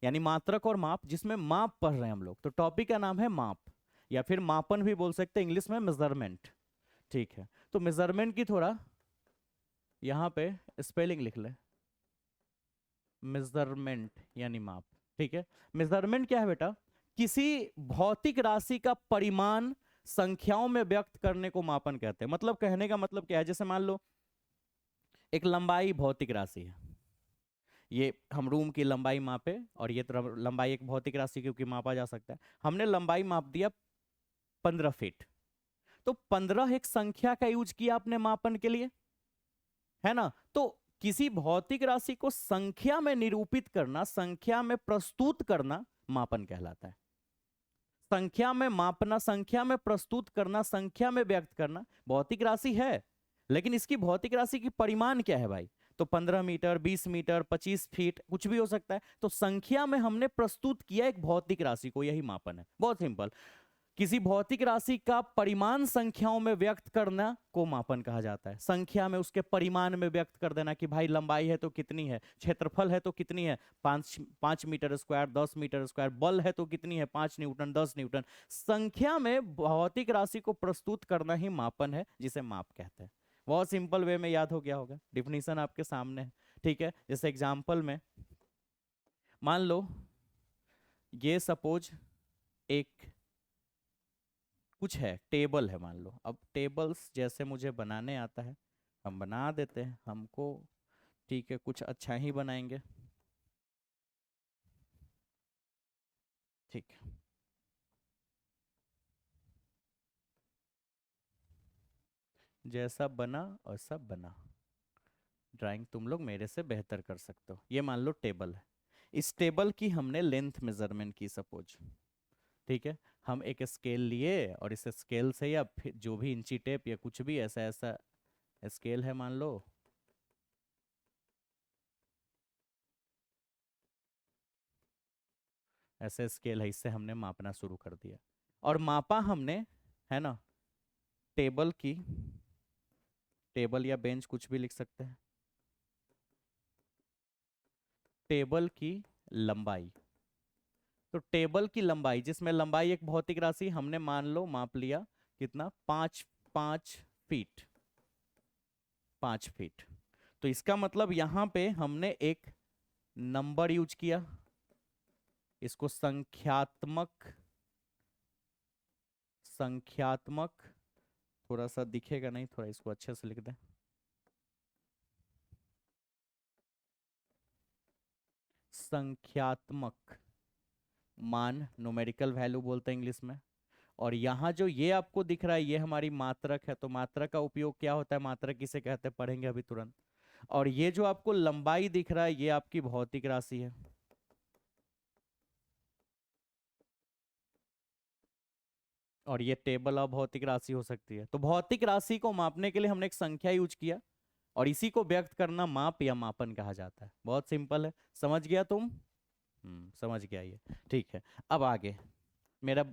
यानी मात्रक और माप, जिसमें माप पढ़ रहे हैं हम लोग, तो टॉपिक का नाम है माप या फिर मापन भी बोल सकते हैं इंग्लिश में, मेजरमेंट। ठीक है, तो मेजरमेंट की थोड़ा यहाँ पे स्पेलिंग लिख ले, मेजरमेंट यानी माप। ठीक है, मेजरमेंट क्या है बेटा? किसी भौतिक राशि का परिमाण संख्याओं में व्यक्त करने को मापन कहते हैं। मतलब कहने का मतलब क्या है, जैसे मान लो एक लंबाई भौतिक राशि है, ये हम रूम की लंबाई मापे और ये तो लंबाई एक भौतिक राशि क्योंकि मापा जा सकता है। हमने लंबाई माप दिया 15 फीट, तो 15 एक संख्या का यूज किया आपने मापन के लिए, है ना? तो किसी भौतिक राशि को संख्या में निरूपित करना, संख्या में प्रस्तुत करना मापन कहलाता है। संख्या में मापना, संख्या में प्रस्तुत करना, संख्या में व्यक्त करना भौतिक राशि है, लेकिन इसकी भौतिक राशि की परिमाण क्या है भाई? तो 15 मीटर, 20 मीटर, 25 फीट, कुछ भी हो सकता है। तो संख्या में हमने प्रस्तुत किया एक भौतिक राशि को, यही मापन है, बहुत सिंपल। किसी भौतिक राशि का परिमाण संख्याओं में व्यक्त करना को मापन कहा जाता है। संख्या में उसके परिमाण में व्यक्त कर देना कि भाई लंबाई है तो कितनी है, क्षेत्रफल है तो कितनी है, 5 मीटर स्क्वायर, 10 मीटर स्क्वायर, बल है तो कितनी है, 5 न्यूटन, 10 न्यूटन। संख्या में भौतिक राशि को प्रस्तुत करना ही मापन है, जिसे माप कहते हैं। बहुत सिंपल वे में याद हो गया होगा, डिफिनीशन आपके सामने है। ठीक है, जैसे एग्जाम्पल में मान लो ये सपोज एक कुछ है, टेबल है मान लो। अब टेबल्स जैसे मुझे बनाने आता है हम बना देते हैं, हमको ठीक है कुछ अच्छा ही बनाएंगे। ठीक है, जैसा बना वैसा बना। ड्राइंग तुम लोग मेरे से बेहतर कर सकते हो। ये मान लो टेबल है, इस टेबल की हमने लेंथ मेजरमेंट की सपोज। ठीक है, हम एक स्केल लिए और इस स्केल से या फिर जो भी इंची टेप या कुछ भी ऐसा ऐसा स्केल है मान लो, ऐसे स्केल है, इससे हमने मापना शुरू कर दिया और मापा हमने, है ना, टेबल की, टेबल या बेंच कुछ भी लिख सकते हैं, टेबल की लंबाई। तो टेबल की लंबाई, जिसमें लंबाई एक भौतिक राशि, हमने मान लो माप लिया कितना, 5 फीट, 5 फीट। तो इसका मतलब यहाँ पे हमने एक नंबर यूज किया, इसको संख्यात्मक, संख्यात्मक, थोड़ा सा दिखेगा नहीं, थोड़ा इसको अच्छे से लिख दें, संख्यात्मक मान, न्यूमेरिकल वैल्यू बोलते हैं इंग्लिश में। और यहाँ जो ये आपको दिख रहा है ये हमारी मात्रक है, तो मात्रक का उपयोग क्या होता है, मात्रक किसे कहते हैं पढ़ेंगे अभी तुरंत। और ये जो आपको लंबाई दिख रहा है ये आपकी भौतिक राशि है। और ये टेबल ऑफ भौतिक राशि हो सकती है। तो भौतिक राशि को मापने के लिए हमने एक संख्या यूज किया और इसी को व्यक्त करना माप या मापन कहा जाता है। बहुत सिंपल है, समझ गया तुम? समझ गया ये। ठीक है, अब आगे मेरा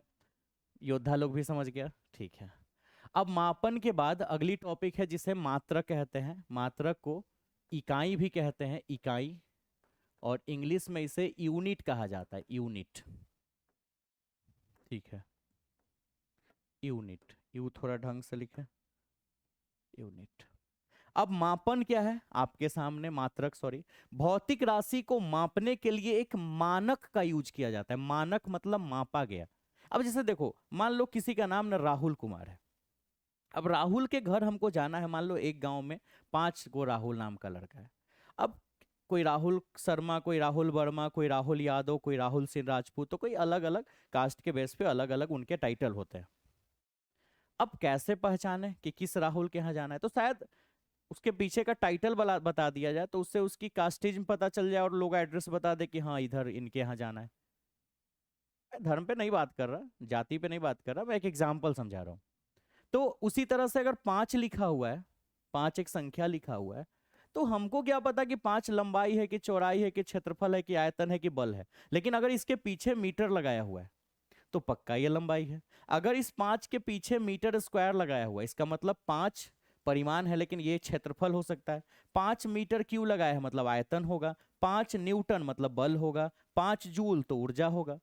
योद्धा लोग भी समझ गया। ठीक है, अब मापन के बाद अगली टॉपिक है जिसे मात्रक कहते हैं। मात्रक को इकाई भी कहते हैं, इकाई, और इंग्लिश में इसे यूनिट कहा जाता है, यूनिट। ठीक है, यूनिट, यू थोड़ा ढंग से लिखें, यूनिट। अब मापन क्या है आपके सामने, मात्रक सॉरी, भौतिक राशि को मापने के लिए एक मानक का यूज किया जाता है। मानक मतलब मापा गया। अब जैसे देखो, मान लो किसी का नाम ना राहुल कुमार है। अब राहुल के घर हमको जाना है, मान लो एक गांव में 5 गो राहुल नाम का लड़का है। अब कोई राहुल शर्मा, कोई राहुल वर्मा, कोई राहुल यादव, कोई राहुल सिंह राजपूत, तो कोई अलग अलग कास्ट के बेस पे अलग अलग उनके टाइटल होते हैं। अब कैसे पहचाने कि किस राहुल के यहाँ जाना है, तो शायद उसके पीछे का टाइटल बता दिया जाए, तो उससे उसकी कास्टिज्म पता चल जाए और लोग एड्रेस बता दे कि हाँ इधर इनके यहाँ जाना है। मैं धर्म पे नहीं बात कर रहा, जाति पे नहीं बात कर रहा, मैं एक एग्जाम्पल समझा रहा हूँ। तो उसी तरह से अगर 5 लिखा हुआ है, 5 एक संख्या लिखा हुआ है, तो हमको क्या पता कि 5 लंबाई है कि चौड़ाई है कि क्षेत्रफल है कि आयतन है कि बल है। लेकिन अगर इसके पीछे मीटर लगाया हुआ है तो पक्का ये लंबाई है। अगर इस 5 के पीछे मीटर स्क्वायर लगाया हुआ है, इसका मतलब 5 परिमाण है लेकिन ये क्षेत्रफल हो सकता है। 5 मीटर क्यों लगाया है मतलब आयतन होगा। 5 न्यूटन मतलब बल होगा। 5 जूल तो ऊर्जा होगा।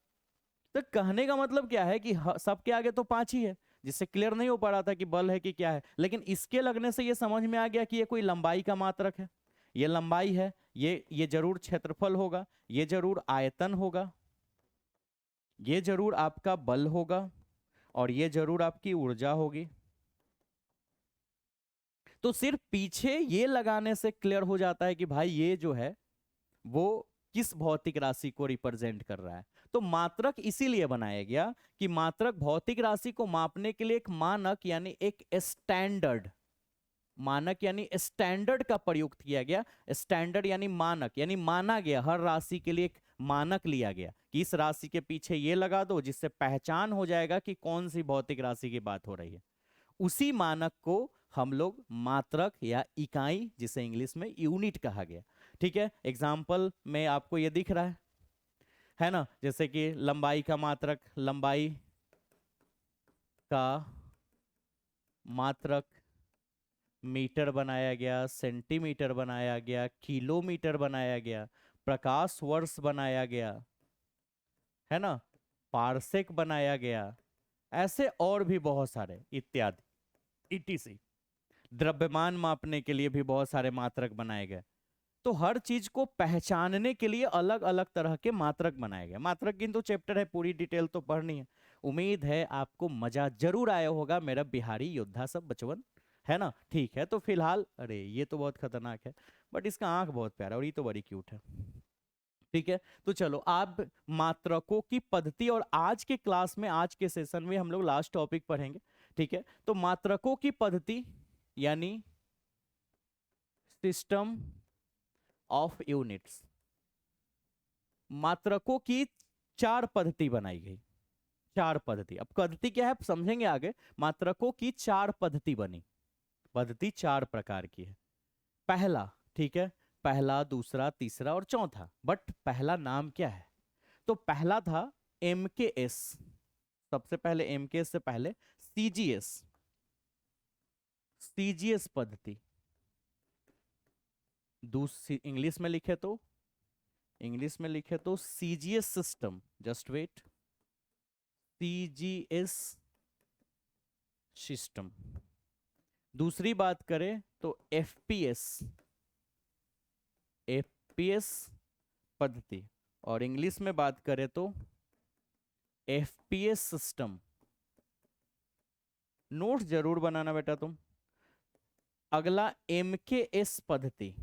तो कहने का मतलब क्या है कि सबके आगे तो 5 ही है, जिससे क्लियर नहीं हो पा रहा था कि बल है कि क्या है। लेकिन इसके लगने से ये समझ में आ गया कि ये कोई लंबाई का मात्रक है। ये लंबाई है, ये जरूर क्षेत्रफल होगा, ये जरूर आयतन होगा, ये जरूर आपका बल होगा, और ये जरूर आपकी ऊर्जा होगी। तो सिर्फ पीछे ये लगाने से क्लियर हो जाता है कि भाई ये जो है वो किस भौतिक राशि को रिप्रेजेंट कर रहा है। तो मात्रक इसीलिए बनाया गया कि मात्रक भौतिक राशि को मापने के लिए एक मानक यानी एक स्टैंडर्ड, मानक यानी स्टैंडर्ड का प्रयुक्त किया गया। स्टैंडर्ड यानी मानक, यानी माना गया, हर राशि के लिए एक मानक लिया गया कि इस राशि के पीछे ये लगा दो, जिससे पहचान हो जाएगा कि कौन सी भौतिक राशि की बात हो रही है। उसी मानक को हम लोग मात्रक या इकाई, जिसे इंग्लिश में यूनिट कहा गया। ठीक है, एग्जाम्पल में आपको ये दिख रहा है ना, जैसे कि लंबाई का मात्रक, लंबाई का मात्रक मीटर बनाया गया, सेंटीमीटर बनाया गया, किलोमीटर बनाया गया, प्रकाश वर्ष बनाया गया, है ना, पारसेक बनाया गया, ऐसे और भी बहुत सारे इत्यादि, इटीसी। द्रव्यमान मापने के लिए भी बहुत सारे मात्रक बनाए गए। तो हर चीज को पहचानने के लिए अलग अलग तरह के मात्रक बनाए गए। मात्रक की तो चैप्टर है, पूरी डिटेल तो पढ़नी है। उम्मीद है आपको मजा जरूर आया होगा मेरा बिहारी योद्धा सब बचवन, है ना। ठीक है, तो फिलहाल, अरे ये तो बहुत खतरनाक है, बट इसका आंख बहुत प्यारा और ये तो बड़ी क्यूट है। ठीक है, तो चलो आप मात्रकों की पद्धति, और आज के क्लास में, आज के सेशन में हम लोग लास्ट टॉपिक पढ़ेंगे। ठीक है, तो मात्रकों की पद्धति यानी सिस्टम ऑफ यूनिट्स। मात्रकों की 4 पद्धति बनाई गई। 4 पद्धति, अब पद्धति क्या है समझेंगे आगे। मात्रकों की 4 पद्धति बनी। पद्धति 4 प्रकार की है। पहला, ठीक है, पहला, दूसरा, तीसरा और चौथा। बट पहला नाम क्या है? तो पहला था MKS। सबसे पहले MKS से पहले CGS। CGS पद्धति। दूसरी इंग्लिश में लिखे तो, CGS system. Just wait, CGS system. दूसरी बात करें तो FPS पद्धति, और इंग्लिश में बात करें तो FPS सिस्टम। नोट जरूर बनाना बेटा तुम। अगला MKS पद्धति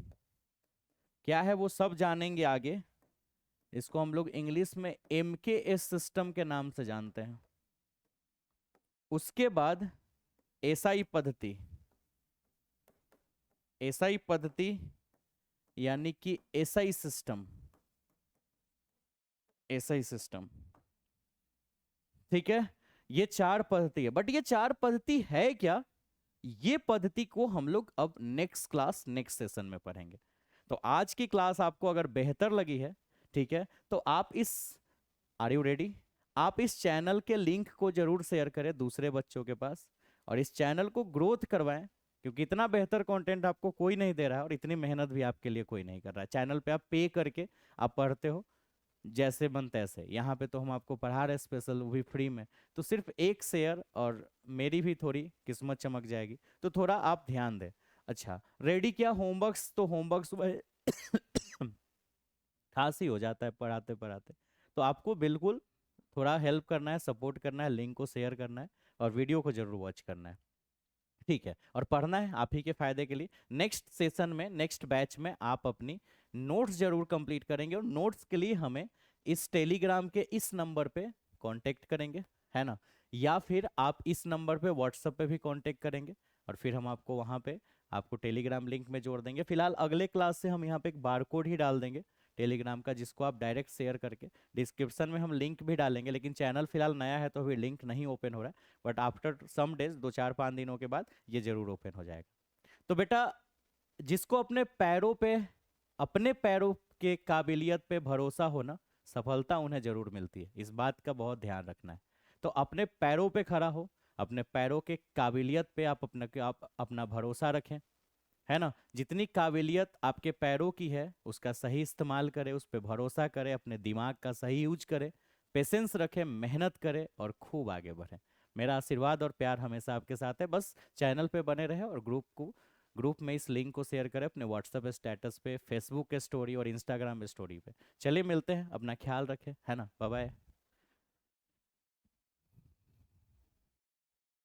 क्या है वो सब जानेंगे आगे। इसको हम लोग इंग्लिश में MKS सिस्टम के नाम से जानते हैं। उसके बाद SI पद्धति। SI पद्धति यानी कि SI सिस्टम। SI सिस्टम, ठीक है। ये 4 पद्धति है, बट ये 4 पद्धति है क्या, ये पद्धति को हम लोग अब नेक्स्ट क्लास, नेक्स्ट सेशन में पढ़ेंगे। तो आज की क्लास आपको अगर बेहतर लगी है, ठीक है, तो आप इस, आर यू रेडी, आप इस चैनल के लिंक को जरूर शेयर करें दूसरे बच्चों के पास, और इस चैनल को ग्रोथ करवाएं, क्योंकि इतना बेहतर कंटेंट आपको कोई नहीं दे रहा है और इतनी मेहनत भी आपके लिए कोई नहीं कर रहा है। चैनल पे आप पे करके आप पढ़ते हो, जैसे मन तैसे। यहाँ पे तो हम आपको पढ़ा रहे स्पेशल, वो भी फ्री में। तो सिर्फ एक शेयर और मेरी भी थोड़ी किस्मत चमक जाएगी, तो थोड़ा आप ध्यान दें। अच्छा, रेडी क्या होमवर्क्स? तो होमवर्क्स खांसी हो जाता है पढ़ाते पढ़ाते, तो आपको बिल्कुल थोड़ा हेल्प करना है, सपोर्ट करना है, लिंक को शेयर करना है और वीडियो को जरूर वॉच करना है। ठीक है, और पढ़ना है आप ही के फायदे के लिए। नेक्स्ट सेशन में, नेक्स्ट बैच में आप अपनी नोट्स जरूर कंप्लीट करेंगे, और नोट्स के लिए हमें इस टेलीग्राम के इस नंबर पे कांटेक्ट करेंगे, है ना, या फिर आप इस नंबर पे व्हाट्सएप पे भी कांटेक्ट करेंगे, और फिर हम आपको वहाँ पे आपको टेलीग्राम लिंक में जोड़ देंगे। फिलहाल अगले क्लास से हम यहाँ पे एक बारकोड ही डाल देंगे टेलीग्राम का, जिसको आप डायरेक्ट शेयर करके, डिस्क्रिप्शन में हम लिंक भी डालेंगे, लेकिन चैनल फिलहाल नया है तो अभी लिंक नहीं ओपन हो रहा है, बट आफ्टर सम डेज, 2 4 5 दिनों के बाद ये जरूर ओपन हो जाएगा। तो बेटा, जिसको अपने पैरों पे, अपने पैरों के काबिलियत पे भरोसा हो ना, सफलता उन्हें जरूर मिलती है। इस बात का बहुत ध्यान रखना है। तो अपने पैरों पे खड़ा हो, अपने पैरों के काबिलियत पे आप अपना भरोसा रखें, है ना। जितनी काबिलियत आपके पैरों की है उसका सही इस्तेमाल करें, उस पर भरोसा करें, अपने दिमाग का सही यूज करें, पेशेंस रखें, मेहनत करें और खूब आगे बढ़ें। मेरा आशीर्वाद और प्यार हमेशा आपके साथ है। बस चैनल पे बने रहे और ग्रुप में इस लिंक को शेयर करें अपने व्हाट्सएप स्टेटस पे, फेसबुक के स्टोरी और इंस्टाग्राम स्टोरी पे। चलिए मिलते हैं, अपना ख्याल रखें, है ना। Bye bye.